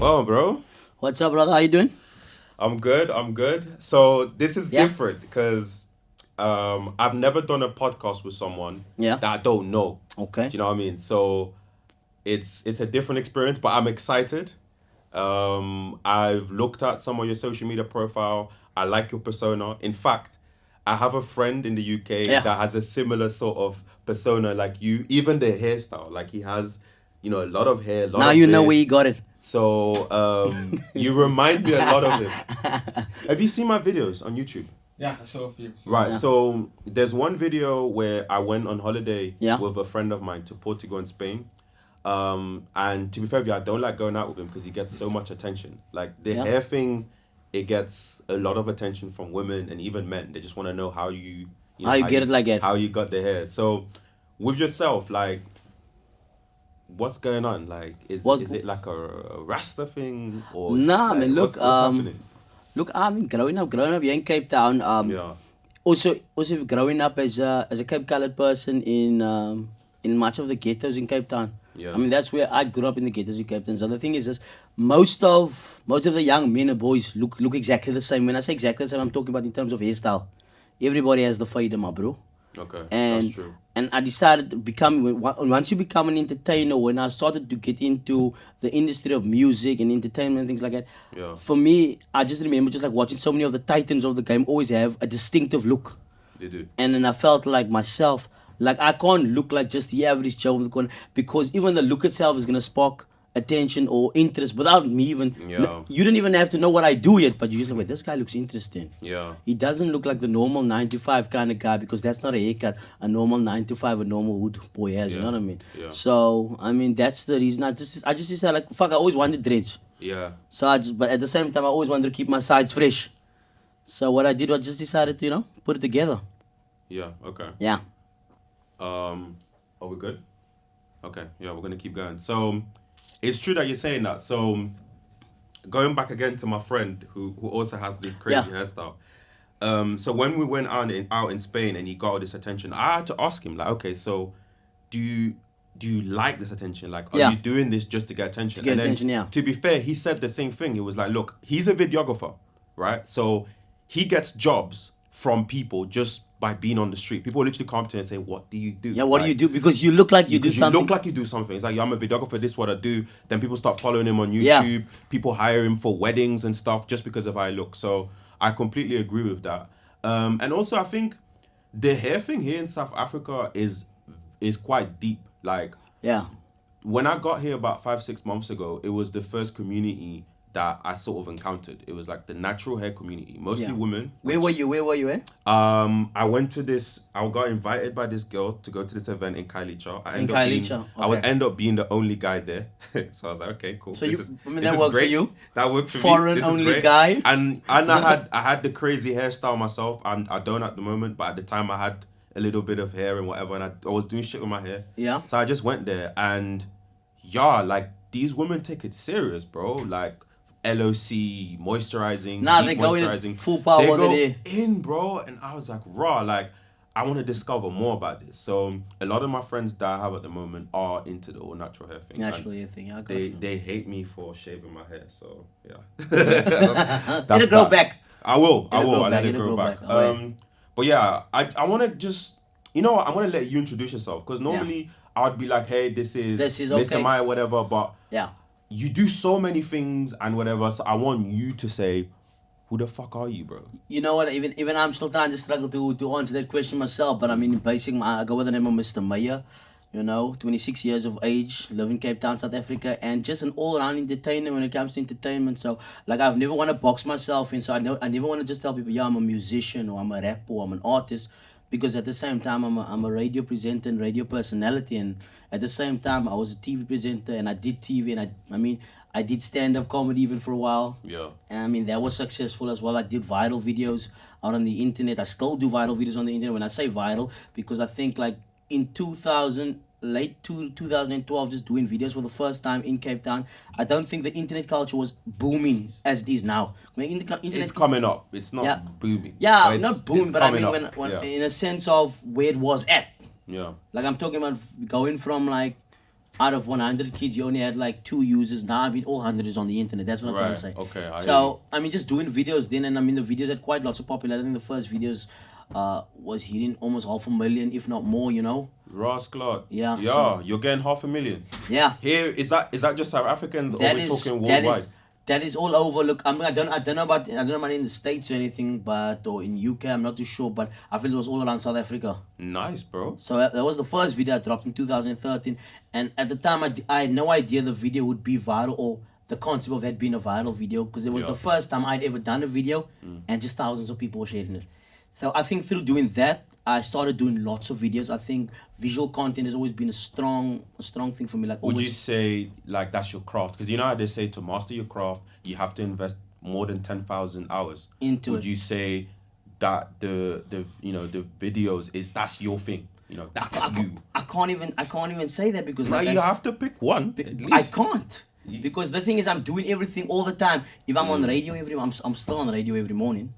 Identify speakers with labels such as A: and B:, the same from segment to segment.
A: Well, bro,
B: What's up, brother? How you doing?
A: I'm good. I'm good. So this is
B: Yeah,
A: different because I've never done a podcast with someone
B: yeah.
A: that I don't know.
B: Okay.
A: Do you know what I mean? So it's a different experience, but I'm excited. I've looked at some of your social media profile. I like your persona. In fact, I have a friend in the UK
B: Yeah.
A: that has a similar sort of persona like you. Even the hairstyle, like he has, a lot of hair, a lot
B: Now
A: of
B: you know where
A: beard.
B: you got it.
A: So you remind me a lot of him. Have you seen my videos on YouTube?
C: Yeah, I saw a few.
A: Right.
B: Yeah.
A: So there's one video where I went on holiday
B: Yeah.
A: with a friend of mine to Portugal and Spain. And to be fair with you, I don't like going out with him because he gets so much attention. Like the
B: Yeah.
A: hair thing, it gets a lot of attention from women and even men. They just want to know how
B: How you get it like that?
A: how you got the hair. So with yourself, like, what's going on? Like,
B: What's
A: is it like a Rasta thing or
B: Nah,
A: like,
B: man. Look,
A: what's happening?
B: look. I mean, growing up here in Cape Town.
A: Yeah.
B: Also growing up as a Cape Colored person in much of the ghettos in Cape Town.
A: Yeah.
B: I mean, that's where I grew up in the ghettos in Cape Town. So the thing is this: most of the young men and boys look exactly the same. When I say exactly the same, I'm talking about in terms of hairstyle. Everybody has the fader, my bro.
A: Okay, that's
B: and
A: true.
B: and I decided to become once you become an entertainer. When I started to get into the industry of music and entertainment and things like that,
A: Yeah.
B: for me, I just remember just like watching so many of the titans of the game always have a distinctive look,
A: They do.
B: and then I felt like myself, like I can't look like just the average Joe in the corner because even the look itself is gonna spark attention or interest without me even.
A: Yeah.
B: You don't even have to know what I do yet, but you just like, wait, this guy looks interesting.
A: Yeah.
B: He doesn't look like the normal 9 to 5 kind of guy because that's not a haircut a normal 9 to 5 a normal hood boy has. You
A: Yeah.
B: know what I mean?
A: Yeah.
B: So I mean that's the reason. I just decided like fuck. I always wanted dreads.
A: Yeah.
B: So but at the same time I always wanted to keep my sides fresh. So what I did was just decided to put it together.
A: Yeah. Okay.
B: Yeah.
A: Are we good? Okay. Yeah, we're gonna keep going. So, it's true that you're saying that. So, going back again to my friend who also has this crazy
B: Yeah.
A: hairstyle. So when we went out in Spain and he got all this attention, I had to ask him like, okay, so do you like this attention? Like, are
B: Yeah.
A: you doing this just to get attention?
B: To get
A: And then,
B: attention, yeah.
A: To be fair, he said the same thing. He was like, look, he's a videographer, right? So he gets jobs from people just by being on the street. People literally come up to him and say, what do you do?
B: Yeah. What do you
A: Like,
B: do? Because you look like you do
A: because
B: something.
A: you look like you do something. It's like, yeah, I'm a videographer, this is what I do. Then people start following him on
B: Yeah.
A: YouTube. People hire him for weddings and stuff just because of how I look. So I completely agree with that. And also I think the hair thing here in South Africa is quite deep. Like
B: Yeah.
A: when I got here about 5-6 months ago, it was the first community that I sort of encountered. It was like the natural hair community, mostly
B: Yeah.
A: women.
B: Where were you at?
A: I went to this. I got invited by this girl to go to this event in Kailicha. I would
B: okay.
A: end up being the only guy there. So I was like, okay, cool.
B: So
A: this
B: that
A: is
B: works for
A: great.
B: you?
A: That worked for me.
B: Foreign
A: This is
B: only
A: great.
B: guy?
A: And I had the crazy hairstyle myself. And I don't at the moment, but at the time I had a little bit of hair and whatever, and I was doing shit with my hair.
B: Yeah.
A: So I just went there, and yeah, like these women take it serious, bro. Like LOC, moisturizing,
B: Nah,
A: deep
B: they go in
A: moisturizing.
B: full power
A: They
B: on
A: go
B: it.
A: in, bro, and I was like, raw, like I want to discover more about this. So a lot of my friends that I have at the moment are into the all natural hair thing. and
B: Naturally, a thing. I got
A: They
B: you.
A: they hate me for shaving my hair, so yeah.
B: It'll grow
A: that.
B: back.
A: I will.
B: It'll grow
A: I'll
B: back,
A: let it
B: it'll
A: grow
B: grow
A: back.
B: back. Alright.
A: But yeah, I want to just, you know what, I want to let you introduce yourself because normally I'd be like, hey, this is
B: okay.
A: Mr. Meyer, whatever, but
B: Yeah.
A: you do so many things and whatever, so I want you to say, who the fuck are you, bro?
B: You know what? Even I'm still trying to struggle to answer that question myself. But I mean, basically, I go with the name of Mr.Meyer. 26 years of age, live in Cape Town, South Africa, and just an all-around entertainer when it comes to entertainment. So, like, I've never want to box myself in. So I never want to just tell people, yeah, I'm a musician or I'm a rapper or I'm an artist, because at the same time I'm a radio presenter and radio personality, and at the same time I was a TV presenter and I did TV, and I did stand-up comedy even for a while.
A: Yeah.
B: And I mean, that was successful as well. I did viral videos out on the internet. I still do viral videos on the internet. When I say viral, because I think like in 2012, just doing videos for the first time in Cape Town, I don't think the internet culture was booming as it is now. Internet,
A: It's coming up. It's not
B: Yeah.
A: booming.
B: yeah,
A: but it's-
B: not boom,
A: it's
B: but I
A: coming
B: mean,
A: up.
B: in a sense of where it was at.
A: Yeah.
B: Like I'm talking about going from like out of 100 kids, you only had like 2 users. Now, I mean, all 100 is on the internet. That's what I'm trying to
A: Right.
B: say.
A: Okay. I hear you.
B: So, I mean, just doing videos then, and I mean, the videos had quite lots of popularity. I think the first videos was hitting almost 500,000, if not more, you know?
A: Ross Clark.
B: Yeah,
A: Yeah,
B: so-
A: you're getting 500,000.
B: Yeah.
A: Here is that just South Africans or
B: That
A: we're
B: is
A: talking
B: that
A: worldwide?
B: is that is all over. Look, I don't know about in the States or anything, but or in UK, I'm not too sure. But I feel it was all around South Africa.
A: Nice, bro.
B: So that was the first video I dropped in 2013, and at the time I had no idea the video would be viral or the concept of that being a viral video, because it was
A: Yeah.
B: the first time I'd ever done a video, and just thousands of people were sharing it. So I think through doing that, I started doing lots of videos. I think visual content has always been a strong thing for me. Like,
A: Would
B: always,
A: you say like that's your craft? Because you know how they say to master your craft, you have to invest more than 10,000 hours
B: Into
A: Would
B: it.
A: you say that the the videos that's your thing? That's you.
B: I can't even say that, because
A: Now
B: like
A: you have to pick one. At
B: I
A: least.
B: can't, because the thing is, I'm doing everything all the time. If I'm on radio I'm still on radio every morning.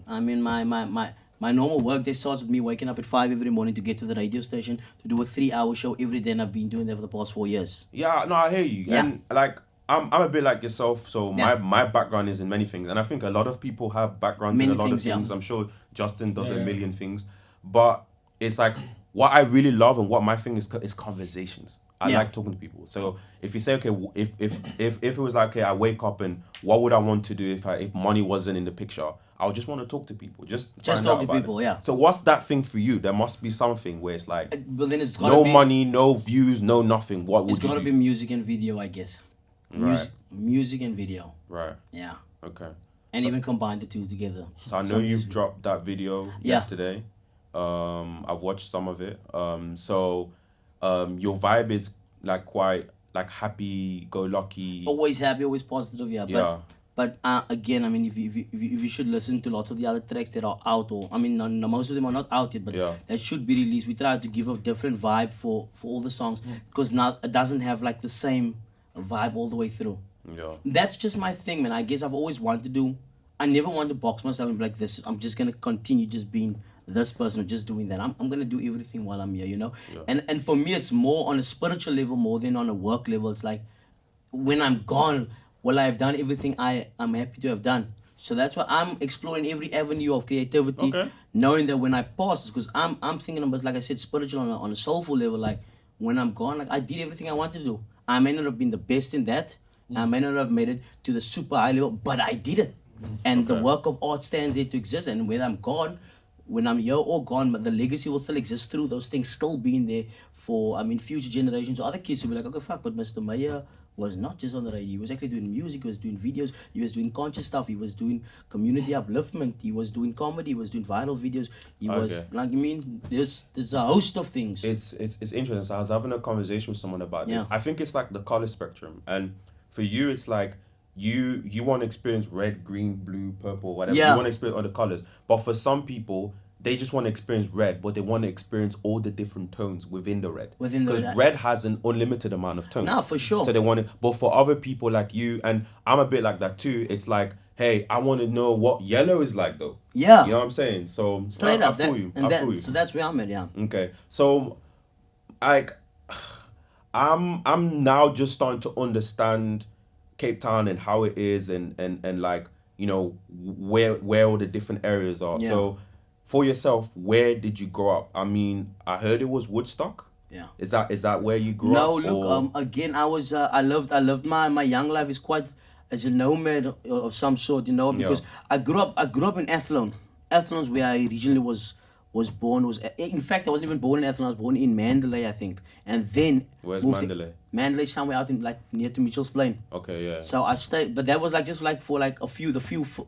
B: I mean, my normal work day starts with me waking up at 5 every morning to get to the radio station to do a 3-hour show every day, and I've been doing that for the past 4 years.
A: Yeah, no, I hear you.
B: Yeah.
A: And like I'm a bit like yourself, so
B: Yeah.
A: my background is in many things, and I think a lot of people have backgrounds
B: Many
A: in a lot
B: things,
A: of
B: yeah.
A: things. I'm sure Justin does a
C: Yeah.
A: million things, but it's like what I really love and what my thing is conversations. I
B: Yeah.
A: like talking to people. So if you say, okay, if it was like, okay, I wake up and what would I want to do if money wasn't in the picture? I would just want to talk to people, just find
B: talk
A: out
B: to
A: about
B: people,
A: it.
B: yeah.
A: So what's that thing for you? There must be something where it's like
B: But then it's gotta
A: no
B: be,
A: money, no views, no nothing. What would
B: it's
A: you
B: gotta
A: do?
B: be music and video, I guess.
A: Right.
B: Music and video.
A: Right.
B: Yeah.
A: Okay.
B: And even combine the two together.
A: So I know you've dropped that video
B: Yeah.
A: yesterday. I've watched some of it. Your vibe is like quite like happy go lucky.
B: Always happy, always positive, yeah.
A: Yeah.
B: But again, I mean, if you should listen to lots of the other tracks that are out, or I mean, no, most of them are not out yet, but
A: Yeah.
B: that should be released. We try to give a different vibe for all the songs, because now it doesn't have like the same vibe all the way through.
A: Yeah.
B: That's just my thing, man. I guess I've always wanted to do. I never want to box myself and be like this. I'm just gonna continue just being this person or just doing that. I'm gonna do everything while I'm here, you know.
A: Yeah.
B: And for me, it's more on a spiritual level more than on a work level. It's like, when I'm gone, will I have done everything I'm happy to have done? So that's why I'm exploring every avenue of creativity,
A: Okay.
B: knowing that when I pass, because I'm thinking about, like I said, spiritual on a soulful level. Like, when I'm gone, like, I did everything I wanted to do. I may not have been the best in that. I may not have made it to the super high level, but I did it. And the
A: Okay.
B: work of art stands there to exist. And when I'm gone, when I'm here or gone, but the legacy will still exist through those things still being there for, I mean, future generations or other kids will be like, okay, fuck, but Mr.Meyer was not just on the radio. He was actually doing music, he was doing videos, he was doing conscious stuff, he was doing community upliftment, he was doing comedy, he was doing viral videos, he was,
A: Okay.
B: like, I mean, there's a host of things.
A: It's interesting. So I was having a conversation with someone about this.
B: Yeah.
A: I think it's like the color spectrum, and for you, it's like you want to experience red, green, blue, purple, whatever.
B: Yeah.
A: You want to experience all the colors. But for some people, they just want to experience red, but they want to experience all the different tones within the red.
B: Within the
A: because
B: red.
A: red has an unlimited amount of tones.
B: No, for sure.
A: So they want it. But for other people like you, and I'm a bit like that too. It's like, hey, I want to know what yellow is like though.
B: Yeah.
A: You know what I'm saying? So
B: Straight
A: I
B: up.
A: feel
B: That,
A: you.
B: and
A: I
B: that,
A: feel you.
B: so that's where I'm at, yeah.
A: Okay, so like I'm now just starting to understand Cape Town and how it is, and like, you know, where all the different areas are.
B: Yeah.
A: So for yourself, where did you grow up? I mean, I heard it was Woodstock.
B: Yeah.
A: Is that where you grew
B: No,
A: up?
B: look,
A: or-
B: again, I was, I loved my young life is quite as a nomad of some sort, you know, because I grew up in Athlone. Athlone's where I originally was born. In fact, I wasn't even born in Athlone. I was born in Mandalay, I think, and then
A: Where's
B: moved to-
A: Mandalay?
B: Mandalay, somewhere out in like near to Mitchell's Plain.
A: Okay, yeah.
B: So I stayed, but that was like just like for like the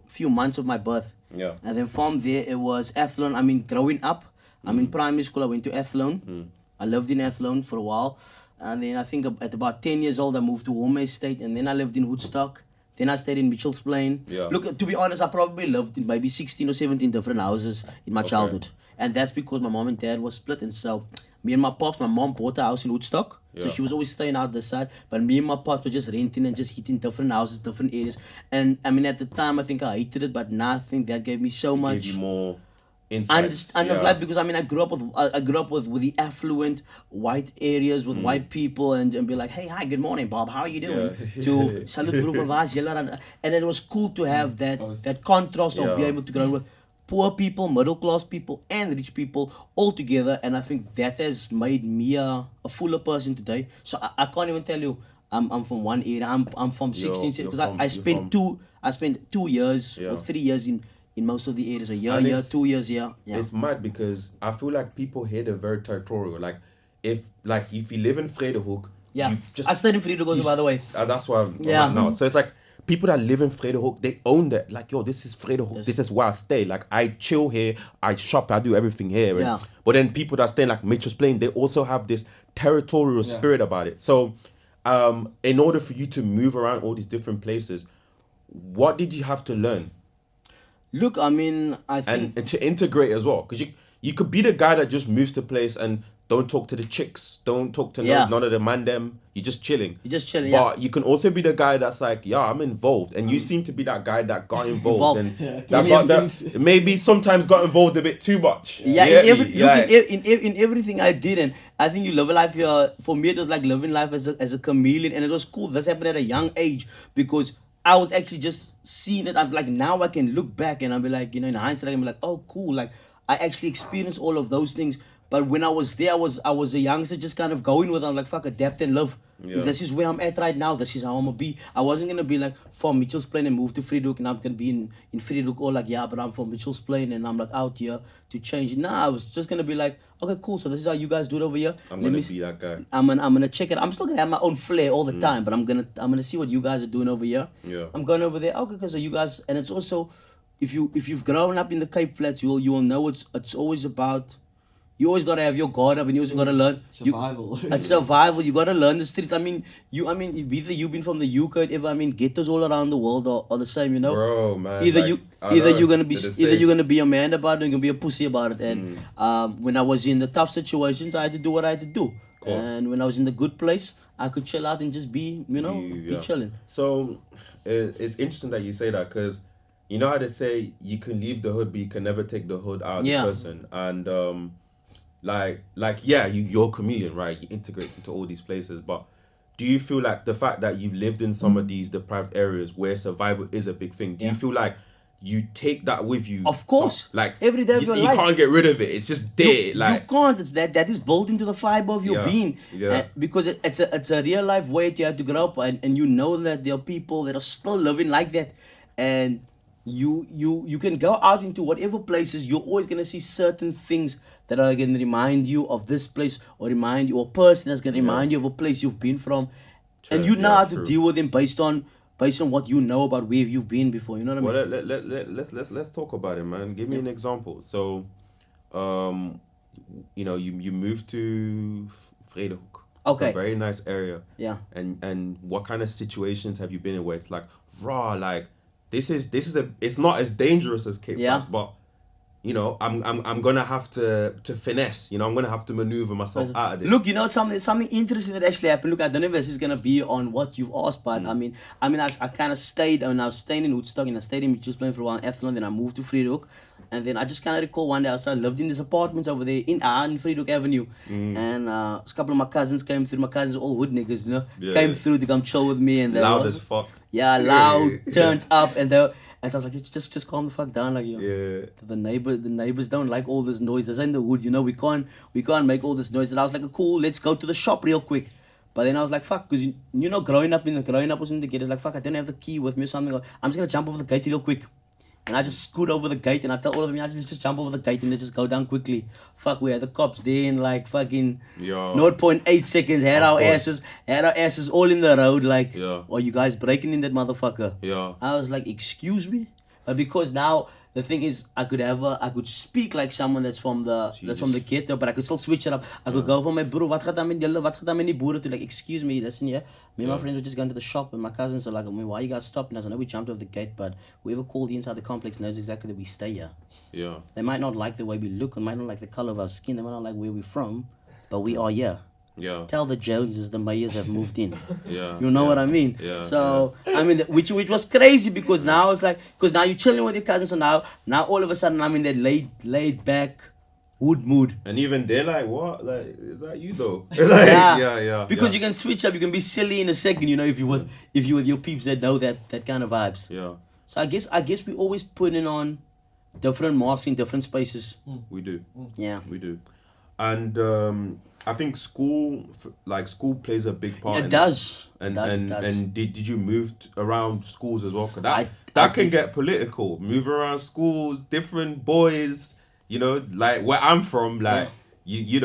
B: few months of my birth.
A: Yeah.
B: And then from there it was Athlone. I mean, growing up, I'm in primary school. I went to Athlone. I lived in Athlone for a while, and then I think at about 10 years old I moved to Home Estate, and then I lived in Woodstock. Then I stayed in Mitchell's Plain.
A: Yeah.
B: Look, to be honest, I probably lived in maybe 16 or 17 different houses in my childhood, and that's because my mom and dad was split, and so me and my pops, my mom bought a house in Woodstock. So
A: Yeah.
B: she was always staying out this side, but me and my pops were just renting and just hitting different houses, different areas. And I mean, at the time, I think I hated it, but now I think that gave me so much.
A: Give you more. insights.
B: End of
A: Yeah,
B: life, because I mean I grew up with the affluent white areas with white people, and be like, hey, hi, good morning, Bob, how are you
A: yeah,
B: doing, to salute broer verwaas julle, and it was cool to have that contrast of being
A: yeah.
B: able to grow with poor people, middle class people, and rich people all together. And I think that has made me a fuller person today. So I can't even tell you I'm from one era. I'm from 16,
A: You're
B: because
A: from
B: I
A: you're
B: spent
A: from
B: two I spent 2 years or
A: yeah,
B: 3 years in most of the areas. A year
A: and
B: here, 2 years here. Yeah.
A: it's mad because I feel like people here they're very territorial. If you live in Vredehoek,
B: Yeah.
A: you've
B: I
A: just
B: studied in Friedrichs, by the way.
A: that's where I'm at
B: Yeah.
A: now. So it's like people that live in Vredehoek, they own that. Like, yo, this is Vredehoek.
B: Yes.
A: This is where I stay. Like, I chill here. I shop. I do everything here. And
B: Yeah.
A: but then people that stay in, like Mitchell's Plain, they also have this territorial spirit about it. So, in order for you to move around all these different places, what did you have to learn?
B: Look, I mean, I think
A: And to integrate as well, because you could be the guy that just moves to place and don't talk to the chicks, don't talk to
B: Yeah.
A: none of the man them. You're just chilling.
B: you're just chilling. Yeah.
A: But you can also be the guy that's like, yeah, I'm involved, and you seem to be that guy that got involved
B: Involved.
A: and
C: Yeah,
A: that
C: too
A: got
C: many
A: that
C: things.
A: maybe sometimes got involved a bit too much.
B: Yeah,
A: You
B: in
A: get
B: every
A: me?
B: look
A: Like,
B: in everything I did, and I think you live a life here. For me, it was like living life as a chameleon, and it was cool. This happened at a young age because I was actually just seeing it. I'm like, now I can look back and I'll be like, in hindsight, I can be like, oh, cool. Like I actually experienced all of those things. But when I was there, I was a youngster, just kind of going with it. I'm like, fuck, adapt and live.
A: Yeah.
B: If this is where I'm at right now, this is how I'm gonna be. I wasn't gonna be like from Mitchell's Plain and move to Friedhoek, and I'm gonna be in Friedhoek, or like, yeah, but I'm from Mitchell's Plain and I'm like out here to change. Nah, I was just gonna be like, okay, cool. So this is how you guys do it over here.
A: I'm
B: Let
A: gonna
B: me
A: be that guy.
B: I'm gonna check it. I'm still gonna have my own flair all the time, but I'm gonna see what you guys are doing over here.
A: Yeah.
B: I'm going over there. Okay, because you guys, and it's also, if you've grown up in the Cape Flats, you will know it's always about. You always gotta have your guard up, and you always gotta learn
C: Survival.
B: It's survival. You gotta learn the streets. I mean, either you've been from the UK, whatever. I mean, ghettos all around the world are the same,
A: Bro, man.
B: Either
A: like,
B: you
A: I
B: either
A: know,
B: you're gonna be
A: they're the
B: either
A: same.
B: you're gonna be a man about it, or you're gonna be a pussy about it. And when I was in the tough situations, I had to do what I had to do.
A: course.
B: And when I was in the good place, I could chill out and just be, be chilling.
A: So it's interesting that you say that because you know how they say you can leave the hood, but you can never take the hood out of
B: Yeah.
A: the person. And yeah, you're a chameleon, right? You integrate into all these places, but do you feel like the fact that you've lived in some of these deprived areas where survival is a big thing? Do you
B: Yeah.
A: feel like you take that with you?
B: Of course.
A: like
B: Every day of your
A: you
B: life.
A: can't get rid of it. It's just there.
B: You can't. It's that is built into the fiber of your
A: Yeah,
B: being.
A: yeah.
B: Because it's a real life way you have to grow up, and you know that there are people that are still living like that, and you can go out into whatever places. You're always gonna see certain things that are gonna remind you of this place, or remind you, or a person that's gonna remind you of a place you've been from, and
A: True,
B: you know
A: yeah,
B: how to
A: true.
B: deal with them based on what you know about where you've been before. You know what I mean?
A: Well, let's talk about it, man. Give me an example. So, you moved to Vredehoek.
B: Okay.
A: A very nice area.
B: Yeah.
A: And what kind of situations have you been in where it's like raw, like this is it's not as dangerous as Cape
B: Yeah.
A: Flats, but I'm gonna have to finesse. I'm gonna have to maneuver myself out of this.
B: Look, something interesting that actually happened. Look, I don't know if this is gonna be on what you've asked, but I mean, I kind of stayed. I mean, I was staying in Woodstock, and I stayed in just playing for a while in Athlone. Then I moved to Vredehoek, and then I just kind of recall one day I lived in these apartments over there in Vredehoek Avenue, and a couple of my cousins came through. My cousins, all hood niggas, came
A: Yeah.
B: through to come chill with me, and they
A: Loud
B: were-
A: as fuck.
B: Yeah, loud, turned up, and and so I was like, just calm the fuck down, like
A: Yeah.
B: The neighbors don't like all this noise. This ain't the hood, we can't make all this noise. And I was like, cool, let's go to the shop real quick. But then I was like, fuck, because growing up was in the gate. It's like, fuck, I don't have the key with me or something. I'm just gonna jump over the gate real quick. And I just scoot over the gate, and I tell all of them, just jump over the gate and let's just go down quickly. Fuck, we had the cops there in like fucking
A: Yo.
B: 0.8 seconds. Had
A: Of
B: our
A: course.
B: asses all in the road. Like,
A: Yeah.
B: are you guys breaking in that motherfucker?
A: Yeah.
B: I was like, excuse me, but because now the thing is, I could speak like someone that's from the ghetto, but I could still switch it up. I could go from my bro, wat gaat dan met julle, wat gaat dan met die boere, to like, excuse me, listen here. Me and my friends were just going to the shop, and my cousins are like, why you guys stopped? And I said, no, we jumped over the gate, but whoever called you inside the complex knows exactly that we stay here.
A: Yeah.
B: They might not like the way we look, and might not like the color of our skin, they might not like where we're from, but we are here.
A: Yeah.
B: Tell the Joneses the Mayers have moved in.
A: Yeah.
B: You know what I mean?
A: Yeah.
B: So I mean, which was crazy because now it's like, because now you're chilling with your cousins, so now all of a sudden I'm in that laid back wood mood.
A: And even they're like, what? Like, is that you though? like,
B: Yeah,
A: yeah.
B: because you can switch up, you can be silly in a second, you know, if you with your peeps that know that kind of vibes.
A: Yeah,
B: So I guess we always putting on different masks in different spaces.
A: we do.
B: Yeah.
A: We do. And I think school plays a big part
B: It
A: in
B: does.
A: that. And
B: It does, it
A: and
B: does.
A: and did you move around schools as well? 'Cause
B: I
A: that can
B: did.
A: get political. Move around schools, different boys. You know, like where I'm from, like you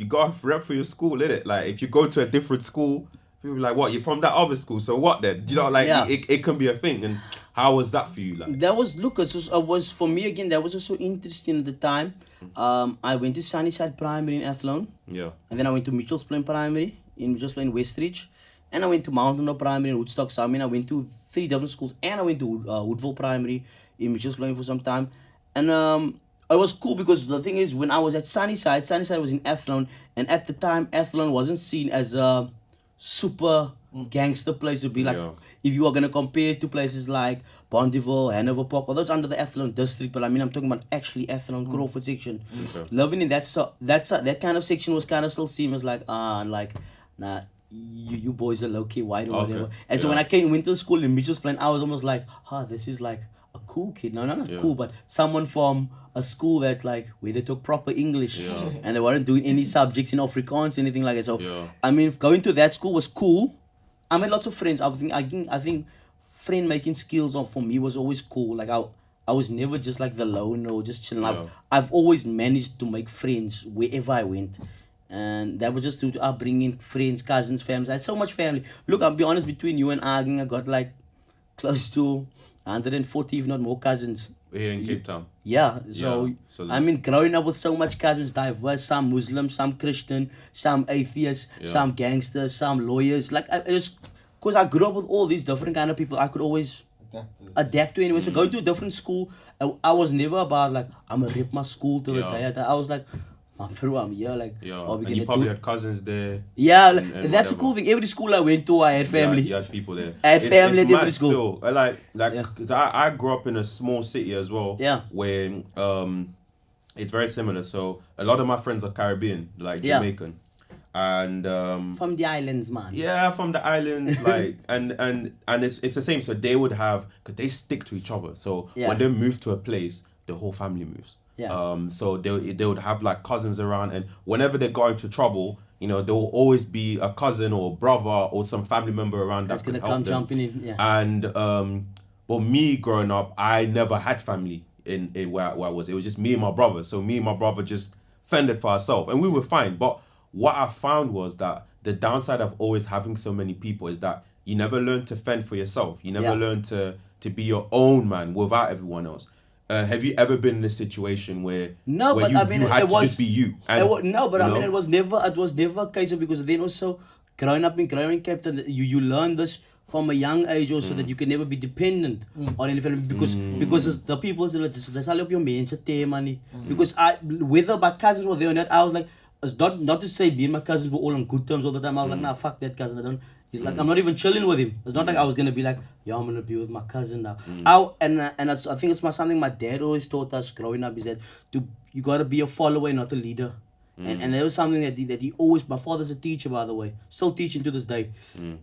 A: got to rep for your school, innit? Like if you go to a different school, people be like, what? You're from that other school, so what then? You know, like
B: Yeah.
A: it can be a thing. And how was that for you? Like,
B: That was Lucas. Was for me again. That was also interesting at the time. I went to Sunnyside Primary in Athlone,
A: yeah,
B: and then I went to Mitchell's Plain Primary in Mitchell's Plain Westridge, and I went to Mountain Primary in Woodstock. So I mean, I went to 3 different schools, and I went to Woodville Primary in Mitchell's Plain for some time, and it was cool because the thing is, when I was at Sunnyside was in Athlone, and at the time Athlone wasn't seen as a super gangster place to be. Like,
A: Yeah.
B: if you are gonna compare it to places like Bondeville, Hanover Park, or those under the Athlone district, but I mean I'm talking about actually Athlone Crawford section.
A: Okay.
B: Living in that kind of section was kind of still seen as like nah, you boys are low key white or
A: Okay.
B: whatever. And so
A: Yeah.
B: when I went to school in Mitchell's Plain, I was almost like, this is like a cool kid. No, not
A: Yeah.
B: cool, but someone from a school that like where they took proper English
A: Yeah.
B: and they weren't doing any subjects in Afrikaans, anything like that. So
A: Yeah.
B: I mean, going to that school was cool. I made lots of friends. I think friend making skills for me was always cool. Like I was never just like the loner or just chilling.
A: Yeah.
B: I've always managed to make friends wherever I went. And that was just due to upbringing, friends, cousins, families. I had so much family. Look, I'll be honest, between you and I got like close to 140, if not more, cousins.
A: Here in Cape Town.
B: Yeah, so,
A: Yeah, so
B: I mean, growing up with so much cousins, diverse, some Muslim, some Christian, some atheists,
A: Yeah.
B: some gangsters, some lawyers. Like, I just, because I grew up with all these different kind of people, I could always adapt to anyway. So going to a different school, I was never about like, I'm gonna rip my school till the
A: Yeah.
B: day I die. I was like, man, bro, I'm here, like,
A: Yeah,
B: are we
A: and you
B: gonna
A: probably
B: do?
A: had cousins there.
B: Yeah, like,
A: and
B: that's the
A: whatever.
B: cool thing. Every school I went to, I had family.
A: You had people there.
B: I had family at
A: mad
B: every school.
A: Still. Like,
B: Yeah.
A: 'cause I grew up in a small city as well.
B: Yeah.
A: Where it's very similar. So a lot of my friends are Caribbean, like
B: Yeah.
A: Jamaican, and
B: From the islands, man.
A: yeah, from the islands, like and it's the same. So they would have, because they stick to each other. So
B: Yeah.
A: when they move to a place, the whole family moves.
B: Yeah.
A: So they would have like cousins around, and whenever they got into trouble, you know, there will always be a cousin or brother or some family member around
B: That's
A: that
B: gonna
A: could help
B: come
A: them.
B: jumping in. Yeah.
A: And but me growing up, I never had family in where I was. It was just me and my brother. So me and my brother just fended for ourselves, and we were fine. But what I found was that the downside of always having so many people is that you never learn to fend for yourself. You never
B: Yeah.
A: learn to be your own man without everyone else. Have you ever been in a situation where
B: No,
A: where
B: but I mean,
A: you had
B: it
A: to
B: was
A: just be you?
B: no, but I
A: you
B: mean,
A: know?
B: it was never a case of, because then also growing up in Cape Town, you learn this from a young age also, that you can never be dependent on any family, because it's the people say that's all of your mense money. Because whether my cousins were there or not, I was like, it's not to say me and my cousins were all on good terms all the time. I was like, nah, fuck that cousin. I don't. He's like, I'm not even chilling with him. It's not like I was gonna be like, yeah, I'm gonna be with my cousin now. I think it's something my dad always taught us growing up, is that you gotta be a follower, not a leader. And that was something that he always. My father's a teacher, by the way, still teaching to this day.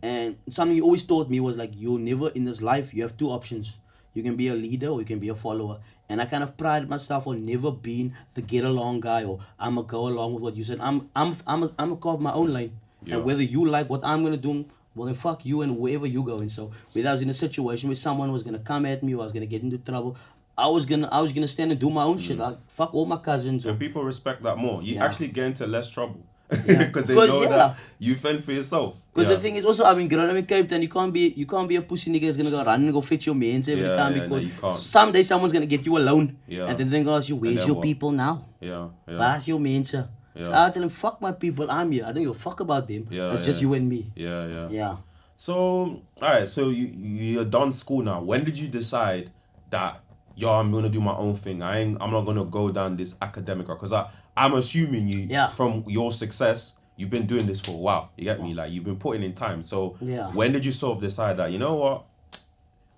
B: And something he always taught me was like, you'll never in this life, you have two options. You can be a leader or you can be a follower. And I kind of pride myself on never being the get along guy, or I'm gonna go along with what you said. I'm a carve my own lane.
A: Yeah.
B: And whether you like what I'm gonna do, well then fuck you and wherever you going. So whether I was in a situation where someone was gonna come at me or I was gonna get into trouble, I was gonna stand and do my own shit. Like, fuck all my cousins.
A: And people respect that more. You
B: Yeah.
A: actually get into less trouble.
B: Yeah.
A: Because they
B: Because,
A: know
B: yeah.
A: that you fend for yourself.
B: Because
A: Yeah.
B: the thing is also, I mean, growing up in Cape Town, you can't be a pussy nigga that's gonna go run and go fetch your mains every
A: Yeah,
B: time,
A: yeah, no,
B: because
A: you can't.
B: someday someone's gonna get you alone.
A: Yeah.
B: And then they're gonna ask you, where's
A: then
B: your
A: what?
B: people now?
A: Yeah, yeah.
B: Where's your mains? So
A: Yeah.
B: I tell them, fuck my people, I'm here. I don't give a fuck about them.
A: Yeah,
B: It's just
A: yeah.
B: you and me.
A: Yeah, yeah.
B: Yeah.
A: So, alright, so you're done school now. When did you decide that, yo, I'm gonna do my own thing? I'm not gonna go down this academic route? Because I'm assuming
B: Yeah.
A: from your success, you've been doing this for a while. You get me? Like you've been putting in time. So
B: Yeah.
A: when did you sort of decide that, you know what?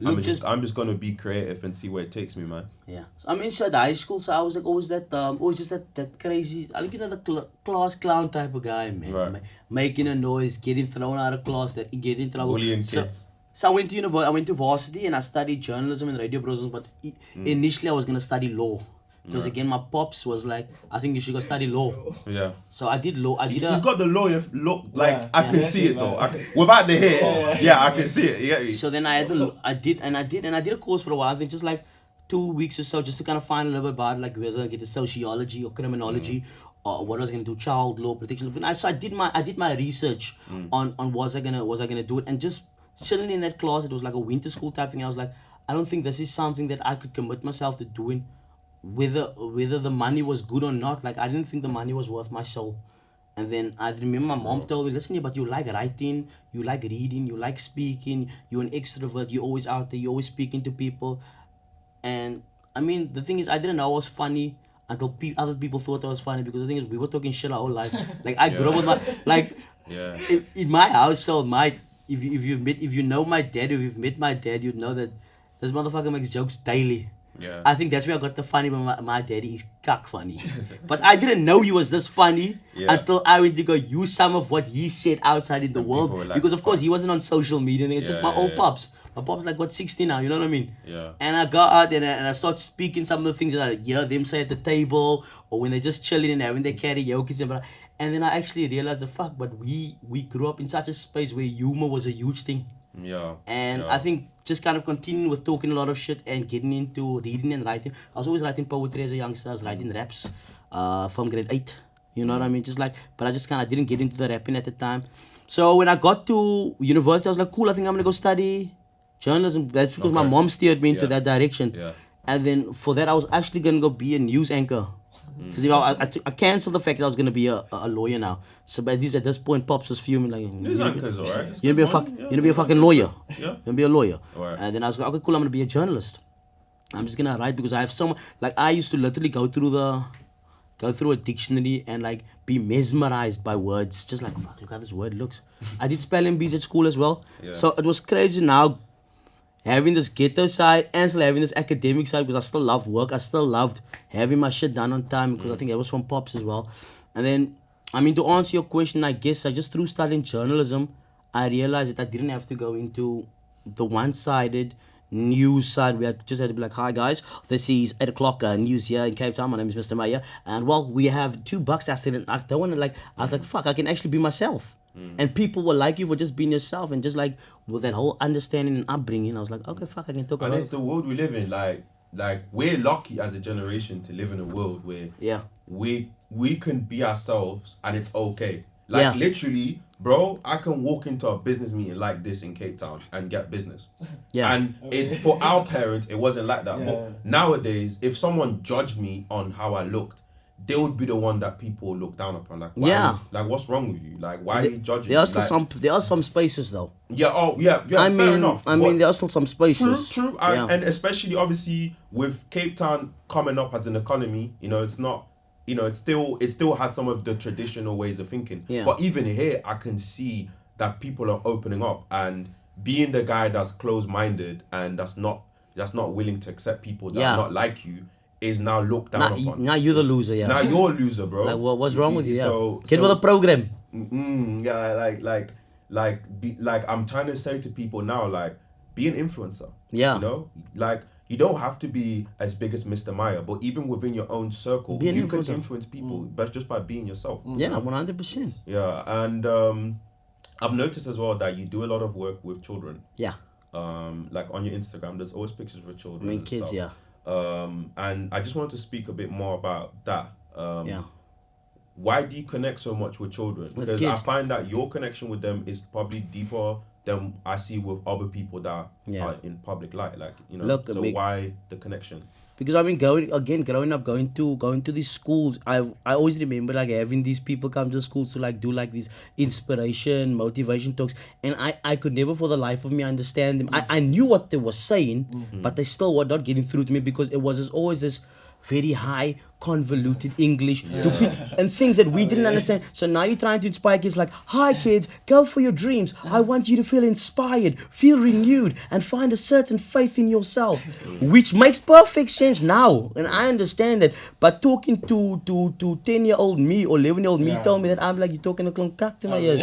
B: Look,
A: I'm just gonna be creative and see where it takes me, man.
B: yeah. So I'm inside high school, so I was like always that, always just that crazy, I like, you know, the class clown type of guy, man.
A: Right.
B: Making a noise, getting thrown out of class, that get in trouble.
A: Bullying
B: So,
A: kids.
B: so I went to I went to varsity and I studied journalism and radio broadcasting, but initially I was gonna study law. Because again, my pops was like, I think you should go study law.
A: Yeah.
B: So I did law. I did
A: He's got the lawyer look, like
C: Yeah,
A: I can
C: yeah,
A: see it
C: man.
A: though. Without the hair, yeah, I can see it. Yeah.
B: So then I did a course for a while. I think just like 2 weeks or so, just to kind of find a little bit about like whether I was gonna get the sociology or criminology, or what I was gonna do, child law, protection. So I did my research on was I gonna do it, and just chilling in that class. It was like a winter school type thing. I was like, I don't think this is something that I could commit myself to doing, whether the money was good or not. Like I didn't think the money was worth my soul. And then I remember my mom told me, listen, but you like writing, you like reading, you like speaking, you're an extrovert, you're always out there, you're always speaking to people. And I mean, the thing is, I didn't know I was funny until other people thought I was funny, because the thing is, we were talking shit our whole life. Like I grew up with my, like,
A: Yeah.
B: in my household, if you know my dad, if you've met my dad, you'd know that this motherfucker makes jokes daily.
A: Yeah.
B: I think that's where I got the funny, but my daddy is cock funny. But I didn't know he was this funny until I went to go use some of what he said outside in the world.
A: people were like,
B: Because of course he wasn't on social media. And just my old
A: yeah.
B: pops. My pop's like, what, 60 now, you know what I mean?
A: Yeah.
B: And I got out and I start speaking some of the things that I hear them say at the table, or when they're just chilling and having their karaoke. And then I actually realized the fuck, but we grew up in such a space where humor was a huge thing.
A: Yeah.
B: And
A: yeah.
B: I think just kind of continuing with talking a lot of shit and getting into reading and writing. I was always writing poetry as a youngster. I was writing raps from grade 8. You know what I mean? Just like, but I just kind of didn't get into the rapping at the time. So when I got to university, I was like, cool, I think I'm going to go study journalism. That's because my mom steered me into that direction.
A: Yeah.
B: And then for that, I was actually going to go be a news anchor. Because I canceled the fact that I was going to be a lawyer now. So by at this point, Pops was fuming like,
A: News anchor's alright.
B: you're gonna be a fucking lawyer.
A: Yeah.
B: You're gonna be a lawyer.
A: Alright.
B: And then I was like, okay, cool, I'm gonna be a journalist. I'm just gonna write, because I have so much, like I used to literally go through a dictionary and like be mesmerized by words. Just like, fuck, look how this word looks. I did spelling bees at school as well.
A: Yeah.
B: So it was crazy now having this ghetto side and still having this academic side, because I still loved work. I still loved having my shit done on time, because I think that was from Pops as well. And then, I mean, to answer your question, I guess I just through studying journalism, I realized that I didn't have to go into the one-sided news side. We just had to be like, hi guys, this is 8 o'clock news here in Cape Town. My name is Mr.Meyer. And well, we have $2 accident. I don't want to like, I was like, fuck, I can actually be myself. And people will like you for just being yourself, and just like with that whole understanding and upbringing, I was like, okay, fuck, I can talk
A: And
B: about
A: it's the world we live in. Like we're lucky as a generation to live in a world where we can be ourselves and it's okay. Like literally, bro, I can walk into a business meeting like this in Cape Town and get business.
B: Yeah.
A: And for our parents, it wasn't like that.
C: Yeah.
A: But nowadays, if someone judged me on how I looked, they would be the one that people look down upon. Like, why, like, what's wrong with you? Like, why are you judging?
B: There are still
A: like,
B: there are some spaces though.
A: Yeah. Oh, yeah.
B: I
A: fair
B: mean,
A: enough.
B: there are still some spaces.
A: True. And especially, obviously, with Cape Town coming up as an economy, you know, it's not, you know, it still has some of the traditional ways of thinking.
B: Yeah.
A: But even here, I can see that people are opening up, and being the guy that's closed-minded and that's not willing to accept people that are not like you is now looked down upon.
B: Now you're the loser, yeah.
A: Now you're a loser, bro.
B: Like, what's wrong with you? Yeah.
A: So,
B: Get with the program.
A: Yeah, like I'm trying to say to people now, like, be an influencer.
B: Yeah.
A: You know, like, you don't have to be as big as Mr. Meyer, but even within your own circle,
B: Be an
A: you can
B: influencer.
A: influence people, but just by being yourself.
B: Yeah, 100%.
A: Yeah, and I've noticed as well that you do a lot of work with children.
B: Yeah.
A: Like on your Instagram, there's always pictures with children.
B: I mean,
A: and
B: kids,
A: stuff.
B: yeah.
A: And I just wanted to speak a bit more about that.
B: Yeah.
A: Why do you connect so much with children?
B: With
A: Because I
B: kids.
A: find that your connection with them is probably deeper than I see with other people that are in public light. Like, you know,
B: Look,
A: so why the connection?
B: Because I mean, growing up, going to these schools, I always remember like having these people come to the schools to like do like these inspiration, motivation talks, and I could never for the life of me understand them. I knew what they were saying, but they still were not getting through to me, because it was always this very high, convoluted English and things that we didn't understand. So now you're trying to inspire kids like, hi kids, go for your dreams. I want you to feel inspired, feel renewed, and find a certain faith in yourself, which makes perfect sense now. And I understand that. But talking to 10-year-old me or 11-year-old me told me that, I'm like, you're talking a clunkak to my ears.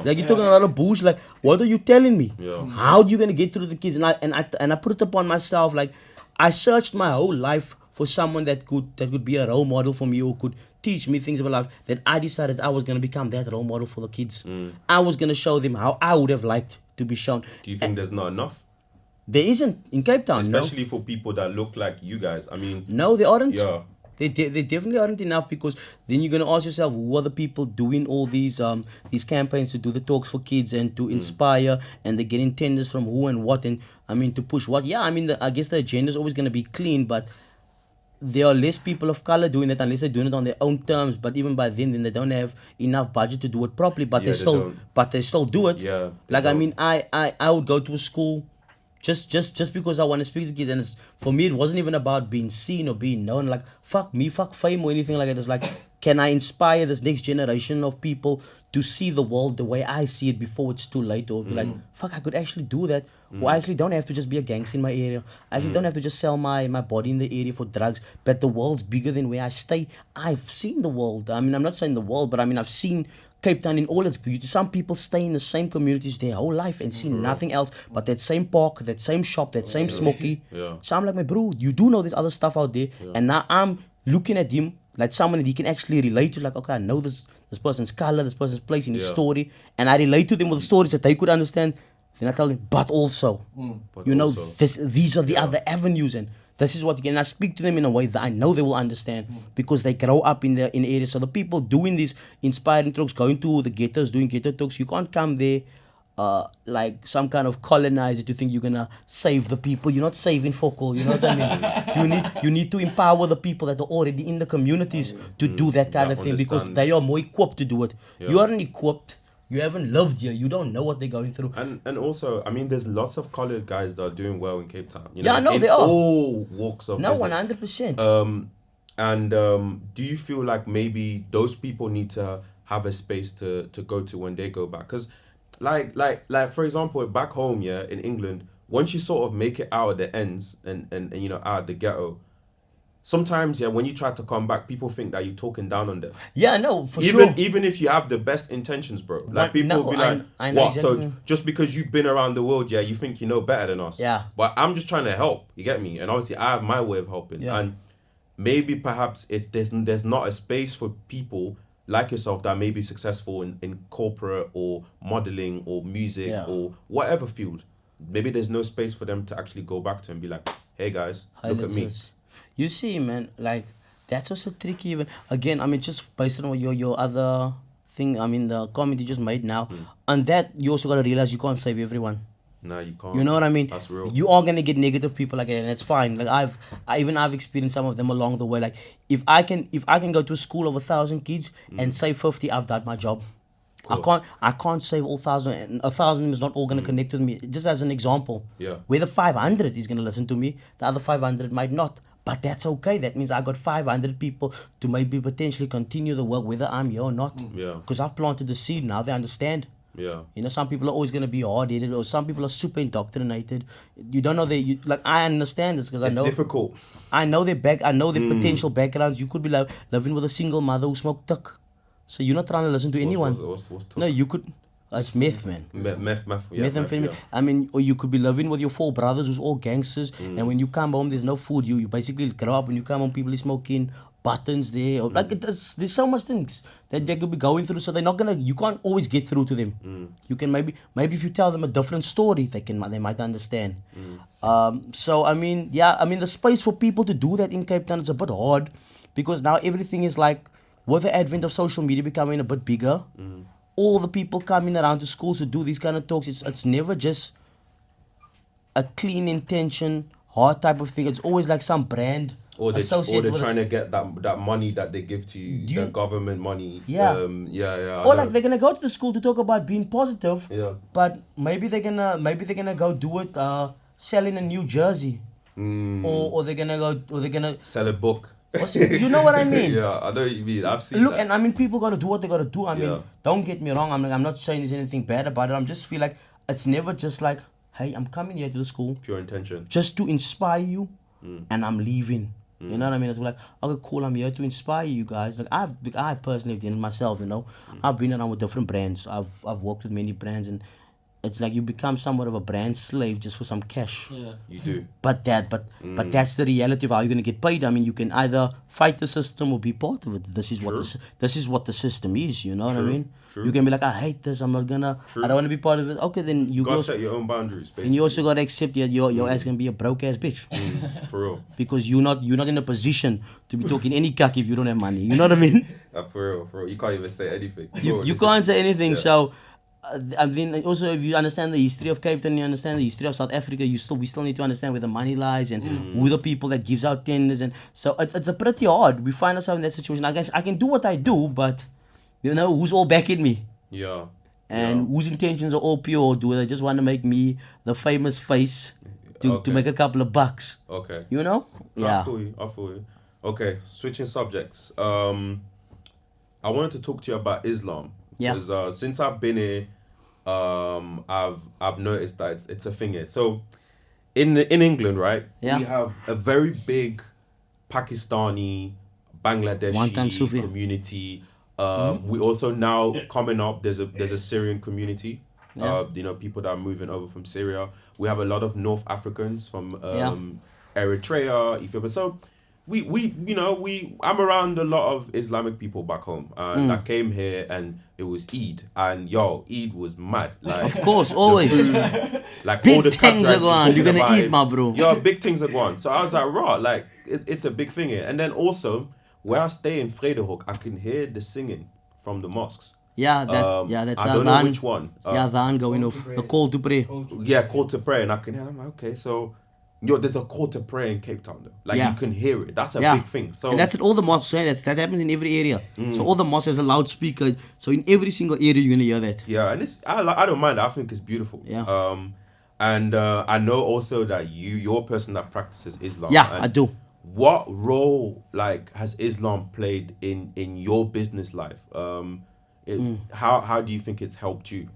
B: Like you're talking a lot of bullshit. Like, what are you telling me? How are you gonna get through the kids? And I put it upon myself. Like, I searched my whole life for someone that could be a role model for me or could teach me things about life. That I decided I was gonna become that role model for the kids. I was gonna show them how I would have liked to be shown.
A: Do you think there's not enough?
B: There isn't in Cape Town,
A: Especially for people that look like you guys. I mean,
B: no, they aren't.
A: Yeah.
B: They definitely aren't enough, because then you're gonna ask yourself, who are the people doing all these campaigns to do the talks for kids and to inspire, and they're getting tenders from who and what, and I mean to push what? Yeah, I mean I guess the agenda is always gonna be clean, but there are less people of color doing it unless they're doing it on their own terms. But even by then they don't have enough budget to do it properly. But they still do it.
A: Yeah.
B: Like I mean, I would go to a school just because I want to speak to kids, and for me it wasn't even about being seen or being known. Like fuck me, fuck fame or anything like that. It's like, can I inspire this next generation of people to see the world the way I see it before it's too late, or be like, fuck, I could actually do that. Or I actually don't have to just be a gangster in my area. I actually don't have to just sell my body in the area for drugs. But the world's bigger than where I stay. I've seen the world. I mean, I'm not saying the world, but I mean, I've seen Cape Town in all its beauty. Some people stay in the same communities their whole life and see nothing else but that same park, that same shop, that same smoky. So I'm like, my bro, you do know there's other stuff out there. And now I'm looking at him like someone that he can actually relate to. Like, okay, I know this person's color, this person's place in his story, and I relate to them with the stories that they could understand. Then I tell them, but also, these are the other avenues, and this is what you can. And I speak to them in a way that I know they will understand, because they grow up in the area. So the people doing these inspiring talks, going to the ghettos, doing ghetto talks, you can't come there like some kind of colonizer to think you're gonna save the people. You're not saving Foko, you know what I mean? You need to empower the people that are already in the communities to do that kind of thing, because they are more equipped to do it. You aren't equipped. You haven't lived here. You don't know what they're going through.
A: And also, I mean, there's lots of colored guys that are doing well in Cape Town. You know,
B: no, they are.
A: All walks of business.
B: 100%.
A: Do you feel like maybe those people need to have a space to go to when they go back? Because, like for example, back home, in England, once you sort of make it out of the ends and you know, out of the ghetto, sometimes, when you try to come back, people think that you're talking down on them.
B: Yeah, no, for sure.
A: Even if you have the best intentions, bro. Like, people will be like, what? Exactly. So just because you've been around the world, you think you know better than us.
B: Yeah.
A: But I'm just trying to help. You get me? And obviously, I have my way of helping.
B: Yeah.
A: And maybe perhaps there's not a space for people like yourself that may be successful in corporate or modeling or music or whatever field. Maybe there's no space for them to actually go back to and be like, hey guys, look at me.
B: You see, man, like, that's also tricky. Even again, I mean, just based on your other thing, I mean, the comment you just made now, and that you also gotta realize you can't save everyone.
A: No, you can't.
B: You know what I mean?
A: That's real.
B: You are gonna get negative people like that, and it's fine. Like I've experienced some of them along the way. Like if I can go to a school of 1,000 kids and save 50, I've done my job. I can't save all 1,000, and 1,000 is not all gonna connect with me. Just as an example, whether 500 is gonna listen to me, the other 500 might not. But that's okay. That means I got 500 people to maybe potentially continue the work, whether I'm here or not.
A: Yeah.
B: Because I've planted the seed. Now they understand.
A: Yeah.
B: You know, some people are always gonna be hard-headed, or some people are super indoctrinated. You don't know I understand this because I know.
A: It's difficult.
B: I know their potential backgrounds. You could be living with a single mother who smoked tuck. So you're not trying to listen to anyone.
A: What's
B: no, you could. It's meth, man.
A: Methamphetamine.
B: Yeah. I mean, or you could be living with your 4 brothers who's all gangsters, and when you come home, there's no food. You basically grow up. When you come home, people are smoking buttons there. Or, there's so much things that they could be going through. So they're not gonna. You can't always get through to them. You can maybe if you tell them a different story, they might understand. So I mean, the space for people to do that in Cape Town is a bit hard, because now everything is like, with the advent of social media becoming a bit bigger. All the people coming around to schools to do these kind of talks, it's never just a clean intention, hard type of thing. It's always like some brand associated with
A: trying to get that money that they give to you, the government money.
B: Or like they're gonna go to the school to talk about being positive, but maybe they're gonna go do it selling a new jersey. or they're gonna go, or they're gonna.
A: Sell a book.
B: You know what I mean?
A: Yeah, I know what you mean. I've seen
B: Look,
A: that.
B: and I mean, people gotta do what they gotta do. I mean,
A: Yeah.
B: don't get me wrong. I'm not saying there's anything bad about it. I'm just feel like it's never just like, hey, I'm coming here to the school
A: Pure intention.
B: just to inspire you, and I'm leaving. You know what I mean? It's like, okay, cool. I'm here to inspire you guys. Like I personally have done it myself. You know, I've been around with different brands. I've worked with many brands, and it's like you become somewhat of a brand slave just for some cash.
C: Yeah.
A: You do.
B: But that's the reality of how you're gonna get paid. I mean, you can either fight the system or be part of it. This is what the system is. You know what I
A: True,
B: mean?
A: true.
B: You can be like, I hate this. I'm not gonna.
A: True.
B: I don't want to be part of it. Okay, then you
A: You gotta
B: go.
A: set your own boundaries, basically.
B: And you also gotta accept that your ass gonna be a broke ass bitch.
A: For real.
B: Because you're not in a position to be talking any cock if you don't have money. You know what I mean?
A: For real. You can't even say anything.
B: You can't say anything.
A: Yeah.
B: So, I mean, also if you understand the history of Cape Town, you understand the history of South Africa. We still need to understand where the money lies and who the people that gives out tenders, and so it's a pretty hard. We find ourselves in that situation. I guess I can do what I do, but you know who's all backing me.
A: Yeah.
B: And whose intentions are all pure, or do they just want to make me the famous face to
A: Okay.
B: make a couple of bucks?
A: Okay.
B: You know?
A: No,
B: Yeah.
A: I feel you. Okay, switching subjects. I wanted to talk to you about Islam.
B: Yeah.
A: Because since I've been here, I've noticed that it's a thing here. So, in England, right?
B: Yeah.
A: We have a very big Pakistani,
B: One-time
A: Bangladeshi
B: Sufi.
A: community. We also now coming up. There's a Syrian community.
B: Yeah.
A: You know, people that are moving over from Syria. We have a lot of North Africans from
B: Yeah.
A: Eritrea, Ethiopia. So I'm around a lot of Islamic people back home. I came here and it was Eid, and Eid was mad. Like,
B: Of course, always.
A: like
B: Big
A: all the
B: things
A: cut
B: are going. You're
A: talking
B: gonna
A: about
B: eat,
A: it.
B: my bro.
A: Yo, big things are going. So I was like, raw, like it's a big thing here. And then also where I stay in Vredehoek, I can hear the singing from the mosques.
B: Yeah, that's
A: I
B: the
A: don't know
B: adhan.
A: which one.
B: It's the adhan going off. The call to pray.
A: Yeah, call to prayer, and I can hear. I'm like, okay, so there's a call to prayer in Cape Town, though. Like
B: Yeah.
A: you can hear it. That's a
B: Yeah.
A: big thing. So
B: And that's at all the mosques. That happens in every area. So all the mosques has a loudspeaker. So in every single area you're gonna hear that.
A: yeah, and I don't mind. I think it's beautiful.
B: Yeah.
A: And I know also that you're a person that practices Islam.
B: Yeah,
A: and
B: I do.
A: What role has Islam played in your business life? How do you think it's helped you?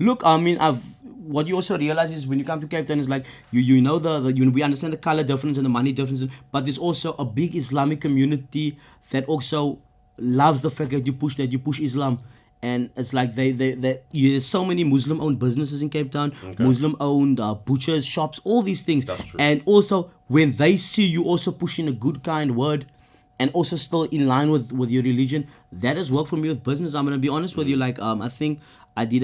B: Look, I mean, what you also realize is when you come to Cape Town is like you know we understand the color difference and the money difference, but there's also a big Islamic community that also loves the fact that you push Islam. And it's like there's so many Muslim-owned businesses in Cape Town, Muslim-owned butchers, shops, all these things.
A: That's true.
B: And also when they see you also pushing a good, kind word, and also still in line with your religion, that has worked for me with business. I'm gonna be honest with you. Like I think I did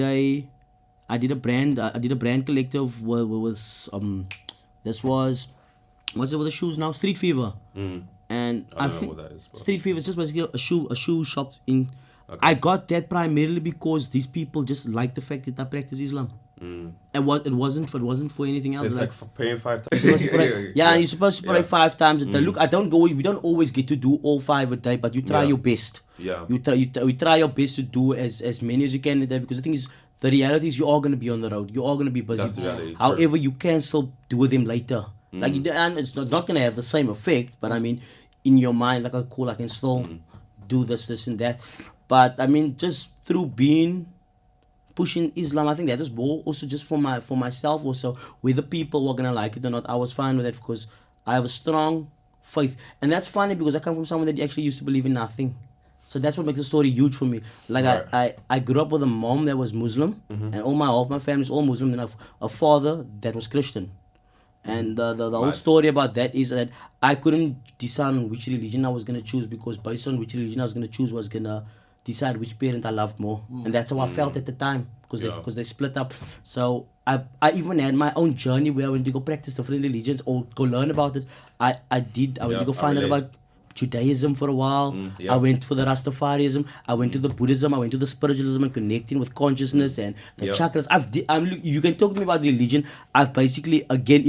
B: a brand collective with this was what's it with the shoes now? Street Fever. And
A: I
B: I
A: don't know
B: think
A: what that is, but-
B: Street Fever is just basically a shoe shop in. I got that primarily because these people just like the fact that I practice Islam. And it wasn't for anything else.
A: It's like for paying 5 times.
B: You're supposed to pray, you're supposed to pray
A: Yeah.
B: 5 times a day. Look, we don't always get to do all 5 a day, but you try
A: Yeah.
B: your best.
A: Yeah.
B: You try your best to do as many as you can a day, because the thing is, the reality is you are going to be on the road. You are going to be busy.
A: That's the reality,
B: However, you can still do them later. Like and it's not going to have the same effect, but I mean, in your mind, like, oh, cool, I can still do this and that. But I mean, just through pushing Islam, I think that is more also just for myself also, whether people were gonna like it or not. I was fine with it because I have a strong faith. And that's funny because I come from someone that actually used to believe in nothing. So that's what makes the story huge for me. Like
A: Right.
B: I grew up with a mom that was Muslim, and half my family is all Muslim, and a father that was Christian. And the whole story about that is that I couldn't decide on which religion I was gonna choose, because based on which religion I was gonna choose was gonna decide which parent I loved more. And that's how I felt at the time, because they split up. So I even had my own journey where I went to go practice different religions or go learn about it. I went to go find out about Judaism for a while. I went for the Rastafarianism. I went to the Buddhism. I went to the spiritualism and connecting with consciousness and the chakras. You can talk to me about religion. I've basically, again,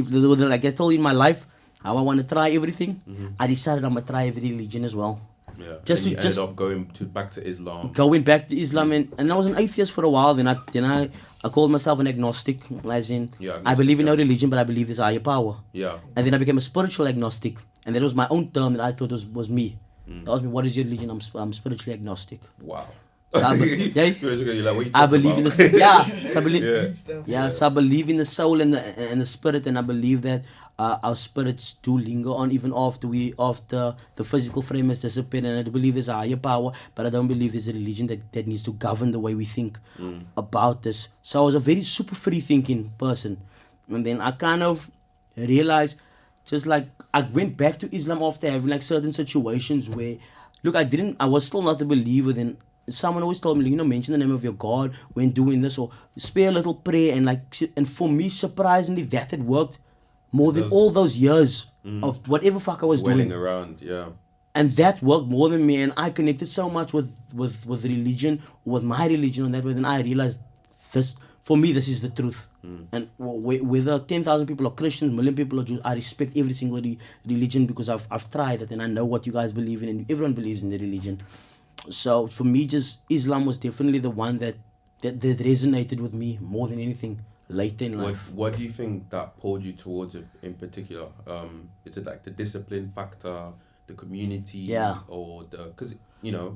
B: like I told you in my life, how I want to try everything. I decided I'm gonna try every religion as well.
A: Yeah.
B: Just
A: and
B: to
A: ended up going back to Islam.
B: going back to Islam, and I was an atheist for a while. Then I I called myself an agnostic, as in
A: Yeah,
B: I believe in no
A: agnostic,
B: religion, but I believe there's a higher power.
A: yeah.
B: And then I became a spiritual agnostic, and that was my own term that I thought was me.
A: Mm.
B: They asked me, "What is your religion?" I'm spiritually agnostic.
A: Wow.
B: So yeah,
A: You're like, what are you
B: I
A: talking
B: believe in
A: about?
B: the yeah. So I believe
A: Yeah.
C: Deep stuff.
B: yeah. So I believe in the soul and the spirit, and I believe that our spirits do linger on even after the physical frame has disappeared. And I do believe there's a higher power, but I don't believe there's a religion that needs to govern the way we think about this. So I was a very super free thinking person, and then I kind of realized, just like I went back to Islam after having like certain situations where, look, I was still not a believer. Then someone always told me, mention the name of your God when doing this, or spare a little prayer, and and for me, surprisingly, that had worked more than
A: Those
B: all those years of whatever fuck I was
A: dwelling
B: doing,
A: around, yeah.
B: and that worked more than me. And I connected so much with religion, with my religion, on that way. Then I realized this, for me, this is the truth. And whether 10,000 people are Christians, million people are Jews, I respect every single religion, because I've tried it, and I know what you guys believe in, and everyone believes in the religion. So for me, just Islam was definitely the one that resonated with me more than anything later in life.
A: What do you think that pulled you towards it in particular? Is it like the discipline factor, the community,
B: Yeah.
A: or the, because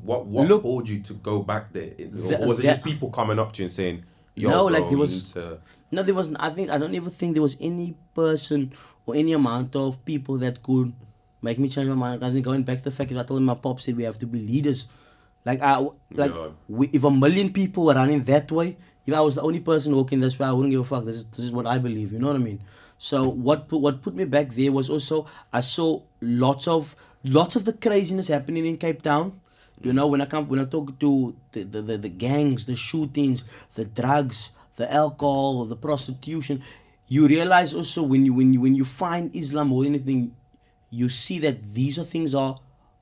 A: what
B: Look,
A: pulled you to go back there? Or
B: Th-
A: was it
B: that-
A: just people coming up to you and saying, "Yo,
B: No,
A: bro,
B: like there
A: you
B: was-
A: need to."
B: No, there wasn't. I don't ever think there was any person or any amount of people that could make me change my mind. I think going back to the fact that I told him, my pop said we have to be leaders. Like
A: Yeah.
B: if a million people were running that way, if I was the only person walking this way, I wouldn't give a fuck. This is what I believe. You know what I mean? So what put me back there was also, I saw lots of the craziness happening in Cape Town. When I talk to the gangs, the shootings, the drugs, the alcohol, the prostitution, you realize also when you find Islam more than anything, you see that these are things are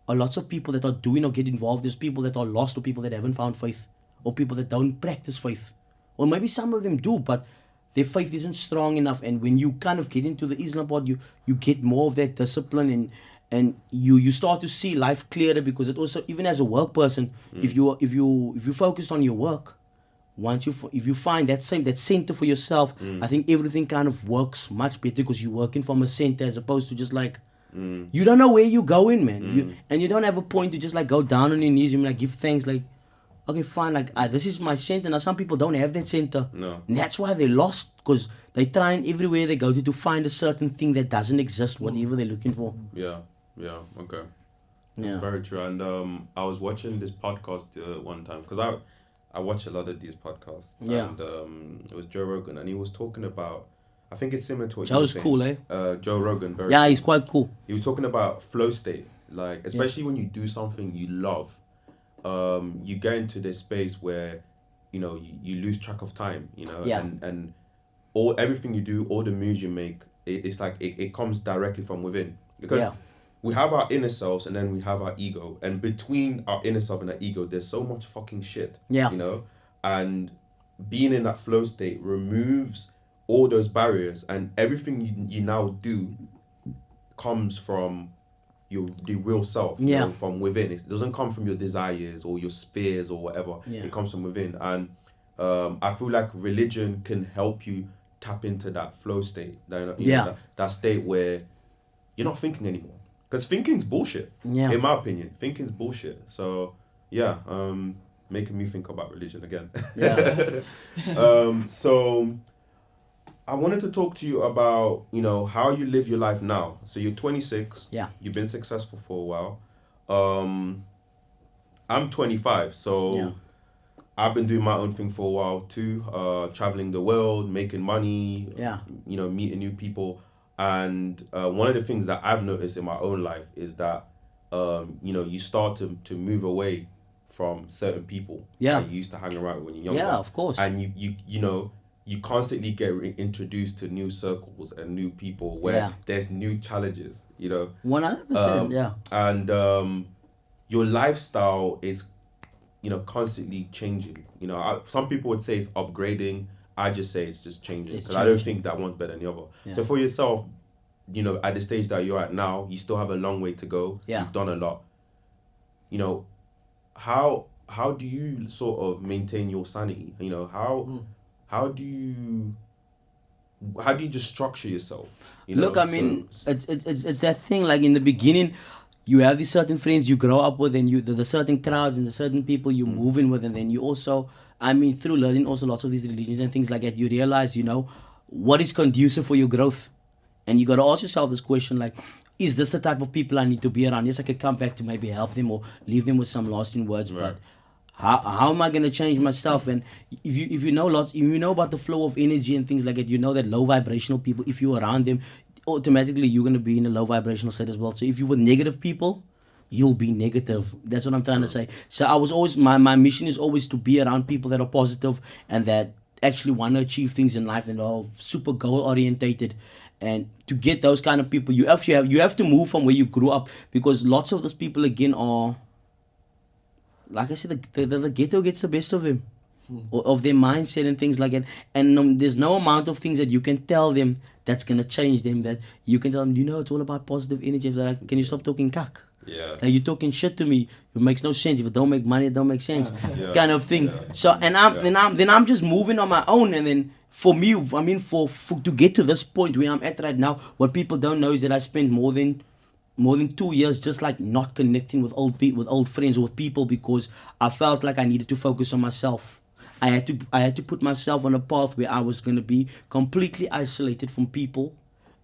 B: lots of people that are doing or get involved. There's people that are lost, or people that haven't found faith, or people that don't practice faith, or maybe some of them do, but their faith isn't strong enough. And when you kind of get into the Islam part, you get more of that discipline, and you start to see life clearer, because it also, even as a work person, if you focus on your work, if you find that center for yourself, I think everything kind of works much better, because you're working from a center, as opposed to just like, you don't know where you're going, man. You don't have a point to just like go down on your knees and like give thanks, like, okay, fine, like this is my center. Now some people don't have that center.
A: No.
B: And that's why they're lost, because they trying everywhere they go to find a certain thing that doesn't exist, whatever they're looking for.
A: Yeah. Okay.
B: Yeah.
A: That's very true. And I was watching this podcast one time, because I watch a lot of these podcasts.
B: Yeah.
A: And it was Joe Rogan, and he was talking about, I think it's similar to what
B: Joe's
A: you were
B: cool,
A: saying. Joe Rogan, very
B: Yeah,
A: cool.
B: he's quite cool.
A: He was talking about flow state, like especially when you do something you love, you get into this space where you lose track of time,
B: Yeah.
A: and everything you do, all the moves you make, it's like it comes directly from within, because
B: Yeah.
A: we have our inner selves and then we have our ego, and between our inner self and our ego there's so much fucking shit.
B: Yeah.
A: And being in that flow state removes all those barriers, and everything you now do comes from the real self,
B: Yeah.
A: from within. It doesn't come from your desires or your spheres or whatever.
B: Yeah.
A: It comes from within. And I feel like religion can help you tap into that flow state, that state where you're not thinking anymore, because thinking's bullshit.
B: Yeah.
A: In my opinion, thinking's bullshit. So yeah, making me think about religion again.
B: Yeah.
A: So I wanted to talk to you about, how you live your life now. So you're 26.
B: Yeah.
A: You've been successful for a while. I'm 25, so
B: Yeah.
A: I've been doing my own thing for a while too. Traveling the world, making money.
B: Yeah.
A: Meeting new people. And one of the things that I've noticed in my own life is that, you start to move away from certain people
B: Yeah.
A: that you used to hang around with when you're younger.
B: Yeah, of course.
A: And you constantly get introduced to new circles and new people where there's new challenges,
B: 100%. Yeah.
A: And your lifestyle is, constantly changing. Some people would say it's upgrading. I just say it's just changing,
B: It's
A: because I don't
B: changing.
A: think that one's better than the other.
B: Yeah.
A: So for yourself, at the stage that you're at now, you still have a long way to go.
B: Yeah.
A: You've done a lot. How do you sort of maintain your sanity? how do you just structure yourself? You
B: Look,
A: know,
B: I mean, it's that thing. Like in the beginning, you have these certain friends you grow up with, and the certain crowds and the certain people you move in with, and then you also, I mean, through learning also lots of these religions and things like that, you realize, what is conducive for your growth, and you got to ask yourself this question, like, is this the type of people I need to be around? Yes, I could come back to maybe help them or leave them with some lasting words,
A: Right.
B: but how am I gonna change myself? And if you know lots, if you know about the flow of energy and things like that, you know that low vibrational people, if you're around them, automatically you're gonna be in a low vibrational state as well. So if you're with negative people, you'll be negative. That's what I'm trying to say. So I was always my mission is always to be around people that are positive and that actually want to achieve things in life and are super goal orientated. And to get those kind of people, you have to move from where you grew up, because lots of those people again are, like I said, the ghetto gets the best of them, of their mindset and things like that. And there's no amount of things that you can tell them that's gonna change them. That you can tell them, it's all about positive energy. They're like, can you stop talking cack?
A: Yeah.
B: Like, you're talking shit to me. It makes no sense. If it don't make money, it don't make sense.
A: Yeah.
B: Kind of thing.
A: Yeah.
B: So, and I'm just moving on my own. And then for me, I mean, for to get to this point where I'm at right now, what people don't know is that I spent more than 2 years just like not connecting with old people, with old friends, or with people, because I felt like I needed to focus on myself. I had to put myself on a path where I was going to be completely isolated from people,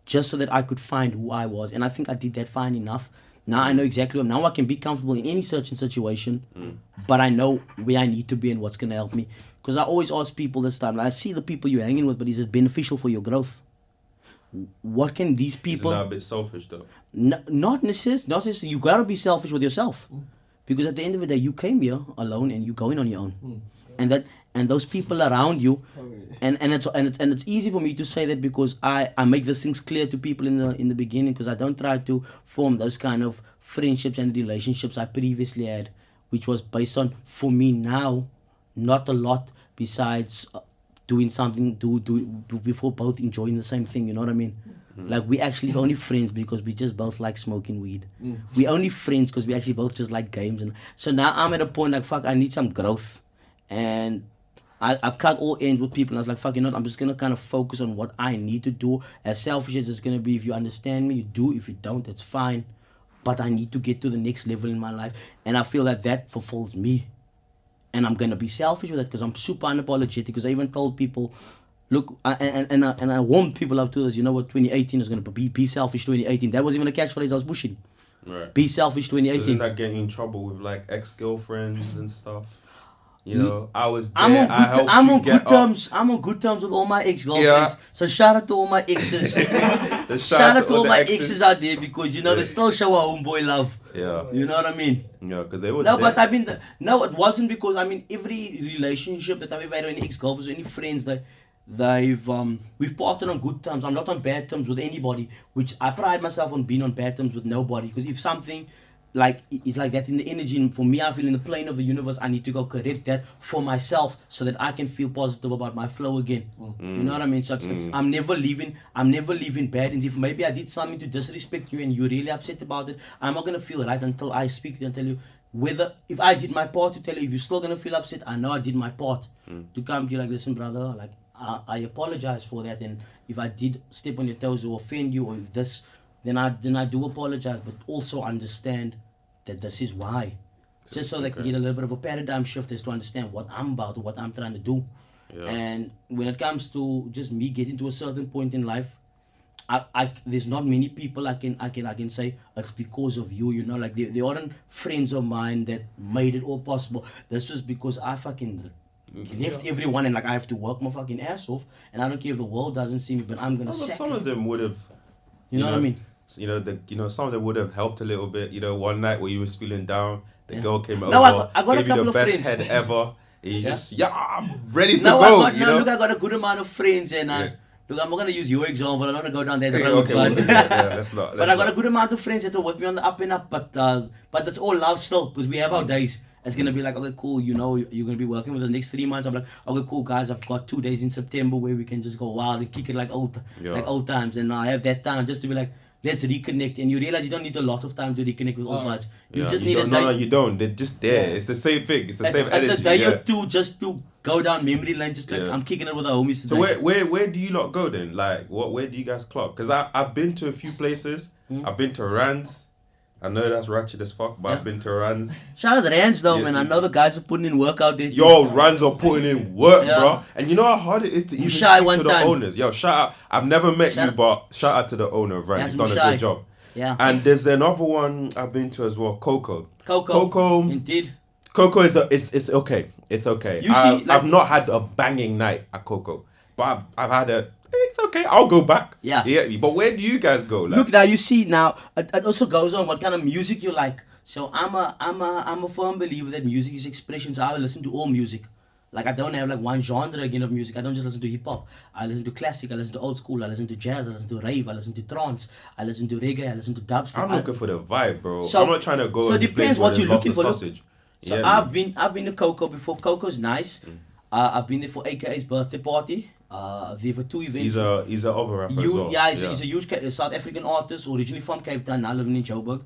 B: just so that I could find who I was. And I think I did that fine enough. Now I know exactly. Now I can be comfortable in any certain situation, but I know where I need to be and what's going to help me. Because I always ask people this time, like, I see the people you're hanging with, but is it beneficial for your growth? What can these people...
A: Isn't that a bit selfish though?
B: Not necessarily. You gotta be selfish with yourself, because at the end of the day, you came here alone and you going on your own, and those people around you, and it's easy for me to say that, because I make these things clear to people in the beginning, because I don't try to form those kind of friendships and relationships I previously had, which was based on, for me now, not a lot besides doing something before both enjoying the same thing. You know what I mean? Like, we actually only friends because we just both like smoking weed. We only friends because we actually both just like games. And so now I'm at a point like, fuck, I need some growth, and I cut all ends with people. And I was like, fuck, I'm just gonna kind of focus on what I need to do. As selfish as it's gonna be, if you understand me, you do. If you don't, it's fine. But I need to get to the next level in my life, and I feel that fulfills me. And I'm gonna be selfish with that, because I'm super unapologetic. Because I even told people, look, and I warmed people up to this. You know what? 2018 is gonna be selfish. 2018. That was even a catchphrase I was pushing.
A: Right.
B: Be selfish. 2018.
A: Isn't that getting in trouble with like ex-girlfriends and stuff? You know, I was there.
B: I'm on good terms with all my ex-girlfriends.
A: Yeah.
B: So shout out to all my exes. shout out to all my exes out there, because they still show our homeboy love.
A: Yeah.
B: You know what I mean?
A: Yeah, because they was
B: No,
A: there.
B: but I mean, it wasn't, because I mean, every relationship that I've ever had, or any ex-girlfriends or any friends, we've parted on good terms. I'm not on bad terms with anybody, which I pride myself on being on bad terms with nobody. Because if something like it's like that in the energy, and for me, I feel in the plane of the universe, I need to go correct that for myself, so that I can feel positive about my flow again. You know what I mean? So I'm never leaving bad. And if maybe I did something to disrespect you and you're really upset about it, I'm not gonna feel right until I speak to you and tell you whether, if I did my part to tell you. If you're still gonna feel upset, I know I did my part to come to you, like, listen, brother, like, I apologize for that, and if I did step on your toes or offend you, or if this, then I do apologize, but also understand that this is why. Just so they can get a little bit of a paradigm shift as to understand what I'm about, what I'm trying to do. Yeah. And when it comes to just me getting to a certain point in life, there's not many people I can say it's because of you. Like, they aren't friends of mine that made it all possible. This was because I fucking left everyone, and like, I have to work my fucking ass off, and I don't care if the world doesn't see me, but I'm gonna sacrifice.
A: Some of them would have,
B: you know what I mean?
A: Some of them would have helped a little bit. One night where you was feeling down, the girl came over,
B: I got
A: gave
B: a couple
A: you the
B: of
A: best
B: friends.
A: head ever. And you I'm ready to
B: No,
A: go.
B: Look, I got a good amount of friends, and look, I'm not gonna use your example. I'm not gonna go down that road.
A: Okay,
B: but
A: let's not.
B: But I got a good amount of friends that are with me on the up and up. But that's all love still, because we have our days. It's gonna be like, okay, cool, you're gonna be working with us next 3 months. I'm like, okay, cool, guys, I've got 2 days in September where we can just go wild and kick it like old times, and I have that time just to be like, let's reconnect. And you realize you don't need a lot of time to reconnect with old buds. You just need a
A: don't,
B: day.
A: no, you don't. They're just there. It's the same thing. It's the same energy.
B: It's a day or two just to go down memory lane. Just like I'm kicking it with the homies today.
A: So where do you lot go then? Like where do you guys clock? Because I've been to a few places. I've been to Rands. I know that's ratchet as fuck, but I've been to Rands.
B: Shout out to Rands though, man. I know the guys are putting in work out there.
A: Yo, Rands are putting in work, bro. And you know how hard it is to even speak to the owners. Yo, shout out. I've never met you, but shout out to the owner of Rands. He's done a good job.
B: Yeah.
A: And there's another one I've been to as well, Coco.
B: Indeed.
A: Coco is it's okay. It's okay. I've not had a banging night at Coco, but I've had a. It's okay. I'll go back.
B: Yeah.
A: But where do you guys go? Like?
B: Look now. You see now. It also goes on what kind of music you like. So I'm a firm believer that music is expression. So I listen to all music. Like I don't have like one genre again of music. I don't just listen to hip hop. I listen to classic. I listen to old school. I listen to jazz. I listen to rave. I listen to trance. I listen to reggae. I listen to dubstep.
A: I'm looking for the vibe, bro. So, I'm not trying to go.
B: So it depends what you're looking for.
A: Sausage.
B: So yeah, I've been to Coco before. Coco's nice. I've been there for AKA's birthday party. There were 2 events.
A: He's a other rapper as well.
B: Yeah, he's a huge South African artist, originally from Cape Town, now living in Joburg.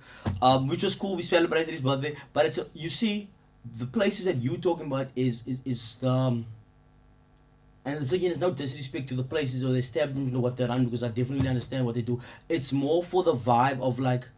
B: Which was cool. We celebrated his birthday. But you see, the places that you talking about is the and it's again, it's no disrespect to the places or the establishment or what they run, because I definitely understand what they do. It's more for the vibe of like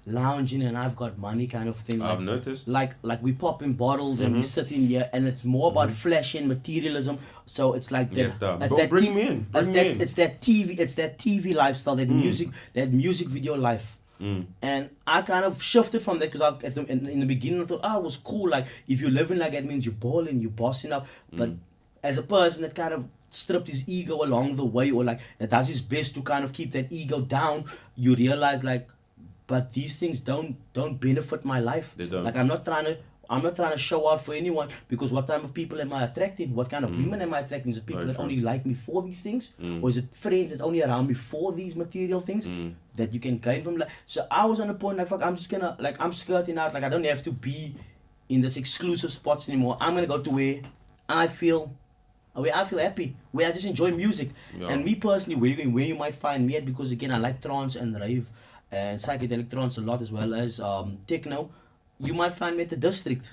B: lounging and I've got money kind of thing.
A: I've noticed.
B: Like we pop in bottles and we sit in here, and it's more about flash and materialism. So it's like that.
A: Bring me in.
B: It's that TV lifestyle, that music video life. And I kind of shifted from that, because in the beginning I thought, it was cool. Like if you're living like that, means you're balling, you're bossing up. But as a person that kind of stripped his ego along the way, or like that does his best to kind of keep that ego down, you realize like, but these things don't benefit my life.
A: They don't.
B: Like I'm not trying to show out for anyone, because what type of people am I attracting? What kind of women am I attracting? Is it people that only like me for these things, or is it friends that only around me for these material things that you can gain from? So I was on a point like, fuck, I'm just gonna I'm skirting out. Like I don't have to be in this exclusive spots anymore. I'm gonna go to where I feel happy, where I just enjoy music. Yeah. And me personally, where you might find me at, because again I like trance and rave and psychedelic trance a lot, as well as techno. You might find me at the district,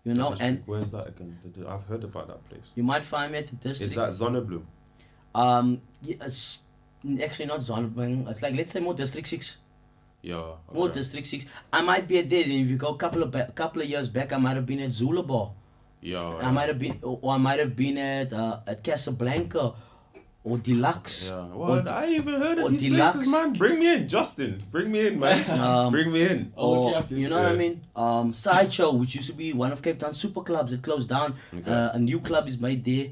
B: you know. And
A: where's that again? I've heard about that place.
B: You might find me at the district.
A: Is that Zonnebloem?
B: It's actually not Zonnebloem. It's like, let's say more District 6.
A: Yeah. Okay.
B: More District 6. I might be at there. Then if you go a couple of years back, I might have been at Zula Bar.
A: Yeah.
B: I might have been at Casablanca. Or Deluxe.
A: Yeah. Well, I ain't even heard of these places, man. Bring me in, Justin. Bring me in, man. Bring me in.
B: You know what I mean? Sideshow, which used to be one of Cape Town's super clubs, it closed down. Okay. A new club is made there.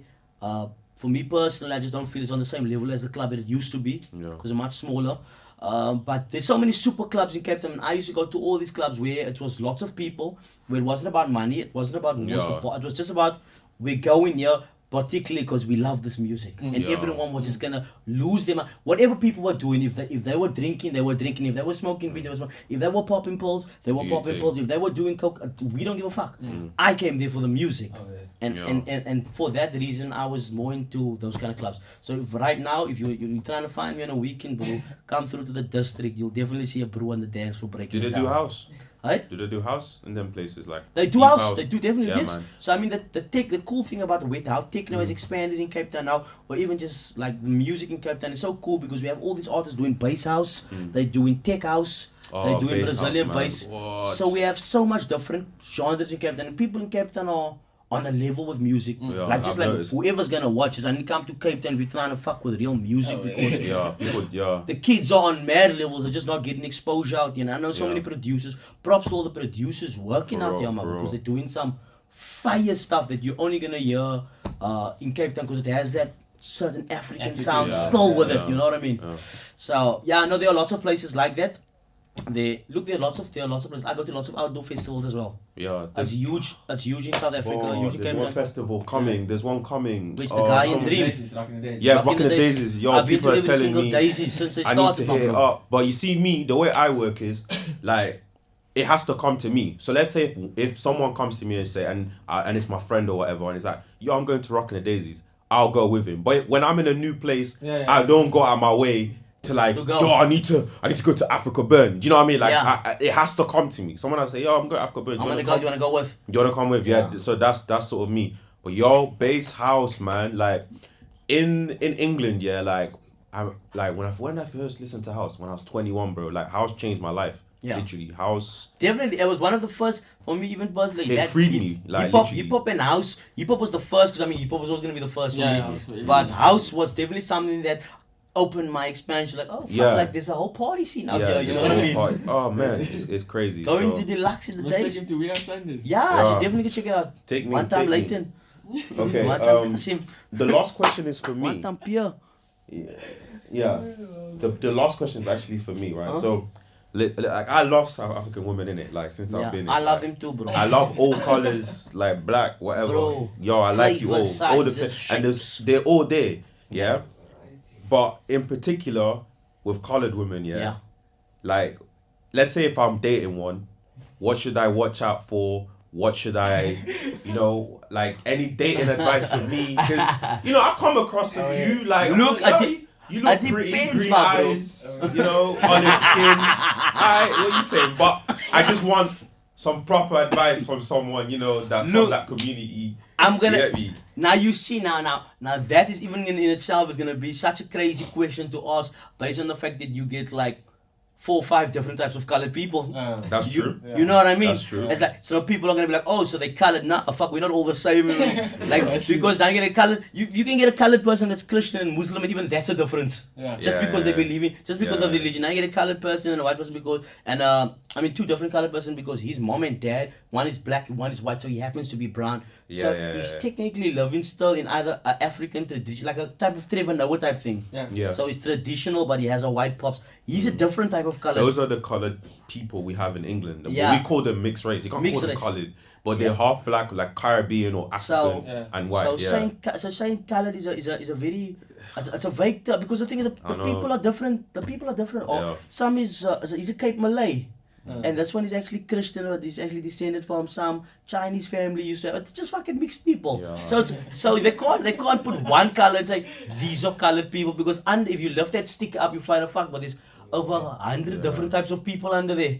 B: For me personally, I just don't feel it's on the same level as the club that it used to be, because it's much smaller. But there's so many super clubs in Cape Town. I used to go to all these clubs where it was lots of people, where it wasn't about money, it wasn't about it was just about, we're going here particularly because we love this music, and everyone was just gonna lose their mind. Whatever people were doing, if they were drinking, they were drinking. If they were smoking weed, they were smoking. If they were popping pills, they were popping pills. If they were doing coke, we don't give a fuck. I came there for the music, and for that reason, I was more into those kind of clubs. So right now, if you're trying to find me on a weekend, bro, come through to the district. You'll definitely see a brew on the dance floor breaking.
A: Do they do house?
B: Hey?
A: Do they do house in them places? Like
B: they do house. They do definitely, yes.
A: Man.
B: So I mean, the cool thing about how techno has expanded in Cape Town now, or even just like the music in Cape Town, is so cool, because we have all these artists doing bass house, they're doing tech house, they're doing Brazilian bass. So we have so much different genres in Cape Town, and people in Cape Town are on a level with music. Like just like noticed. Whoever's gonna watch us, I need to come to Cape Town if you're trying to fuck with real music, because the kids are on mad levels, they're just not getting exposure out. You know, I know so many producers. Props to all the producers working out here, man, because they're doing some fire stuff that you're only gonna hear in Cape Town, because it has that certain African sound still with it. You know what I mean? So I know there are lots of places like that. There are lots of places. I go to lots of outdoor festivals as well. Yeah, that's huge. That's huge in South Africa. Huge in Cape Town.
A: There's one festival coming. There's one coming.
B: Which the guy in Dream.
A: Yeah, Rocking the Daisies. Yo,
B: I've been
A: people
B: to
A: are
B: every
A: telling
B: single
A: me
B: Daisy since they
A: I
B: started.
A: need to hit it up. But you see, me, the way I work is like, it has to come to me. So let's say if someone comes to me and say, and it's my friend or whatever, and it's like, yo, I'm going to Rocking the Daisies, I'll go with him. But when I'm in a new place, I don't go out of my way to like,
B: To go.
A: yo, I need to go to Africa Burn. Do you know what I mean? Like,
B: Yeah.
A: it has to come to me. Someone will say, yo, I'm going to Africa Burn.
B: I'm gonna go. Do you wanna go with?
A: Do you wanna come with? Yeah. So that's sort of me. But yo, bass house, man. Like in England, yeah. Like when I first listened to house when I was 21, bro. Like house changed my life.
B: Yeah.
A: Literally, house.
B: Definitely, it was one of the first for me. Even personally,
A: It freed me, like, literally.
B: hip hop and house. Hip hop was the first because I mean, hip hop was always gonna be the first for me.
C: absolutely.
B: But house was definitely something that opened my expansion. Like, oh fuck,
A: Yeah.
B: like there's a whole party scene out
A: Yeah,
B: here. You know
A: the
B: what I
A: whole
B: mean?
A: party. Oh man, it's crazy.
B: Going
A: So,
B: to deluxe in the
C: Let's take
B: days.
C: him to Wiener Sanders.
B: Yeah, I
A: Yeah.
B: should definitely go check it out.
A: Take me,
B: One time
A: take me.
B: Leighton.
A: Okay.
B: One time Kasim.
A: The last question is for
B: One
A: me.
B: time Pierre.
A: Yeah. The last question is actually for me, right? So, like I love South African women in it. Like since
B: Yeah,
A: I've been.
B: I
A: in,
B: love
A: like,
B: them too, bro.
A: I love all colors, like black, whatever.
B: Bro,
A: Yo, I like you
B: flavors,
A: all. All the
B: sizes,
A: and
B: shapes.
A: they're all there. Yeah. But in particular, with colored women,
B: Yeah.
A: like, let's say if I'm dating one, what should I watch out for? What should I, like any dating advice for me? Because I come across a few like
B: Look,
A: you
B: it
A: look pretty,
B: depends,
A: green
B: my bro.
A: eyes, on your skin. What you saying? But I just want some proper advice from someone that's
B: Look,
A: from that community.
B: I'm gonna.
A: You get me?
B: Now you see now that is even in itself is gonna be such a crazy question to ask based on the fact that you get like 4 or 5 different types of colored people.
A: That's true.
B: You know what I mean?
A: That's true.
B: It's like so people are gonna be like, oh, so they colored. Nah, fuck, we're not all the same. Like because now you get a colored, you can get a colored person that's Christian and Muslim, and even that's a difference.
C: Yeah.
B: Just
A: Yeah,
B: because they
A: yeah.
B: believe in, just because
A: Yeah.
B: of the religion. Now you get a colored person and a white person because, and 2 different colored person because his mom and dad, one is black and one is white, so he happens to be brown. So he's technically living still in either an African tradition, like a type of Trevor Noah type thing.
A: Yeah.
B: So he's traditional, but he has a white pops. He's a different type of color.
A: Those are the colored people we have in England.
B: Yeah.
A: We call them mixed race. You can't
B: Mixed
A: call them
B: race.
A: colored, but they're half black, like Caribbean or African and white.
B: So saying colored is a very it's a vague term because the thing is the
A: I know.
B: people are different. The people are different.
A: Yeah.
B: Or some he's a Cape Malay. And this one is actually Christian, or he's actually descended from some Chinese family. Used to have, it's just fucking mixed people.
A: Yeah.
B: So they can't put one color and say these are colored people because if you lift that sticker up, you find a fuck. But there's over 100 different types of people under there.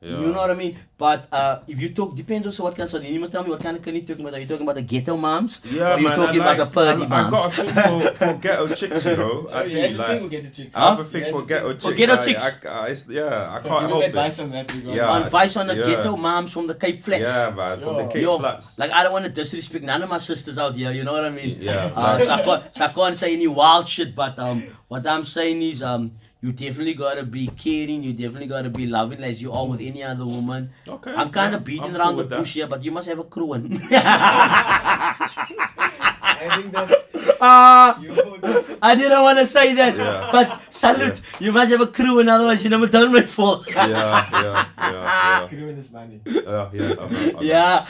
A: Yeah.
B: You know what I mean? But if you talk, depends also what kind. So then you must tell me what kind of color you're talking about. Are you talking about the ghetto moms?
A: Yeah,
B: or are you
A: man,
B: talking about the purdy
A: I
B: moms?
A: got a thing for ghetto chicks, I do,
C: Thing
A: like,
C: will get the chicks.
A: I have a thing for ghetto chicks.
B: For ghetto
A: I
B: chicks?
A: I
C: So
A: can't
C: give him
A: help
C: advice
A: it.
C: on that regard.
A: Yeah.
B: Advice on the
A: Yeah.
B: ghetto moms from the Cape Flats.
A: Yeah, man, from the
C: Yo.
A: Cape
B: Yo,
A: Flats.
B: like I don't want to disrespect none of my sisters out here. You know what I mean?
A: Yeah.
B: So I can't say any wild shit. But what I'm saying is you definitely gotta be caring. You definitely gotta be loving as you are with any other woman.
A: Okay.
B: I'm kind of
A: yeah,
B: beating
A: I'm
B: around
A: cool
B: the
A: with that.
B: bush here, but you must have a crew.
C: I think that's
B: I didn't want to say that,
A: Yeah.
B: but salute. You must have a crew, and otherwise you never done it for.
A: Yeah.
C: Crew in his money.
B: Yeah,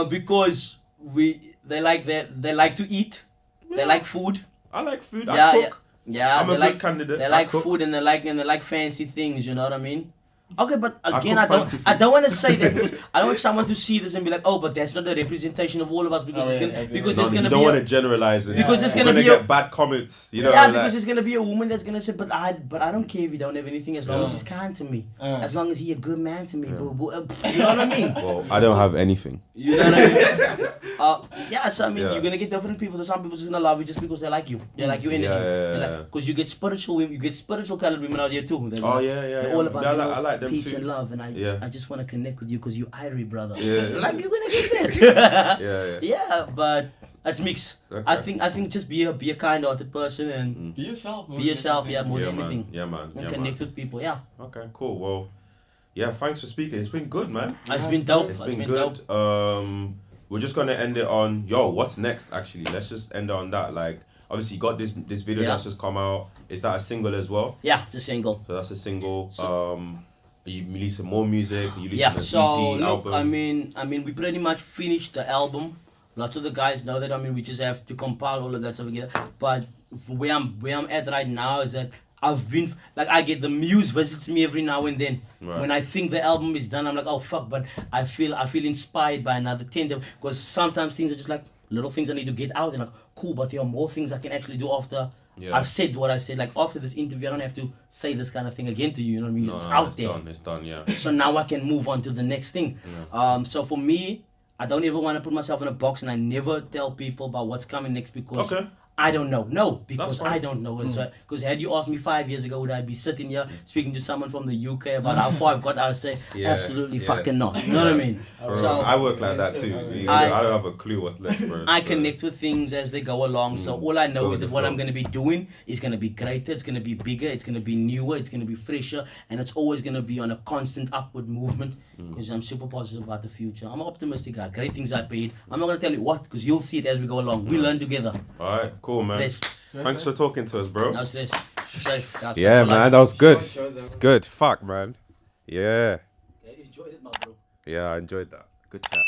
B: because they like that. They like to eat. They like food.
A: I like food.
B: Yeah,
A: I cook.
B: Yeah,
A: I'm
B: they
A: a
B: like
A: good candidate.
B: They
A: I
B: like
A: cook.
B: food and they like fancy things. You know what I mean? Okay, but again,
A: cook
B: I don't
A: fancy food.
B: I don't want to say that because I don't want someone to see this and be like, oh, but that's not the representation of all of us because
C: Oh,
B: it's
C: yeah,
B: gonna
C: I agree.
B: because
A: No,
B: there's
A: you
B: gonna
A: don't
B: be
A: want
B: a,
A: to generalize it.
B: Because there's
A: You're
B: gonna be
A: get
B: a-
A: bad comments. You know,
B: yeah,
A: like,
B: because there's gonna be a woman that's gonna say, but I don't care if you don't have anything as long
A: Yeah.
B: as he's kind to me,
C: Yeah.
B: as long as he a good man to me, boo boo. You know what I mean?
A: well, I don't have anything.
B: You know what I mean? Yeah, so I mean,
A: Yeah.
B: you're gonna get different people. So some people just gonna love you just because they like you. They like your energy.
A: Yeah.
B: Because you get spiritual women, you get spiritual colored women out here too. They're
A: Oh
B: like-
A: yeah.
B: they're all about
A: I like them
B: peace
A: too.
B: and love, and
A: Yeah.
B: I just want to connect with you because you Irie brother.
A: Yeah.
B: Like you're gonna get that.
A: Yeah.
B: Yeah, but it's mixed.
A: Okay.
B: I think just be a kind-hearted person and
C: Be yourself.
B: be yourself. Yeah, more
A: Yeah,
B: than
A: man.
B: anything.
A: Yeah, man.
B: And
A: Yeah,
B: connect
A: man.
B: with people. Yeah,
A: Okay, cool. Well, yeah, thanks for speaking. It's been good, man.
B: it's been dope.
A: It's
B: It's
A: been
B: been
A: good.
B: dope.
A: We're just gonna end it on what's next? Actually, let's just end it on that. Like, obviously, you got this video
B: Yeah.
A: that's just come out. Is that a single as well?
B: Yeah, it's a single.
A: So that's a single.
B: So-
A: Are you releasing more music? Are you releasing
B: Yeah,
A: an
B: so
A: EP,
B: look,
A: album?
B: I mean, we pretty much finished the album. Lots of the guys know that. I mean, we just have to compile all of that stuff together. But where I'm at right now is that I've been like I get the muse visits me every now and then.
A: Right.
B: When I think the album is done, I'm like, oh fuck, but I feel inspired by another 10 because sometimes things are just like, little things I need to get out. And like, cool, but there are more things I can actually do after
A: Yeah.
B: I've said what I said. Like after this interview, I don't have to say this kind of thing again to you. You know what I mean?
A: No,
B: It's
A: no,
B: out
A: it's
B: there.
A: done. It's done. Yeah.
B: So now I can move on to the next thing. So for me, I don't ever want to put myself in a box, and I never tell people about what's coming next because
A: Okay.
B: I don't know. No, because
A: fine.
B: I don't know. Because had you asked me 5 years ago, would I be sitting here speaking to someone from the UK about how far I've got? I'd say
A: Yeah,
B: absolutely
A: yes.
B: fucking not. You know what I mean?
A: For
B: So
A: real. I work like that too. I don't have a clue what's next, bro.
B: I
A: So-
B: connect with things as they go along. So all I know
A: Go
B: is
A: with
B: that
A: the
B: what
A: flow.
B: I'm going to be doing is going to be greater. It's going to be bigger. It's going to be newer. It's going to be fresher. And it's always going to be on a constant upward movement because I'm super positive about the future. I'm an optimistic guy. Great things I paid. I'm not going to tell you what because you'll see it as we go along. We learn together.
A: All right, cool, man.
B: Bless.
A: Thanks for talking to us, bro.
B: No stress. Safe.
A: Yeah, man, that was good.
C: Sure, sure,
A: It's good. Fuck, man. Yeah.
B: Yeah, you enjoyed it, my bro.
A: Yeah, I enjoyed that. Good chat.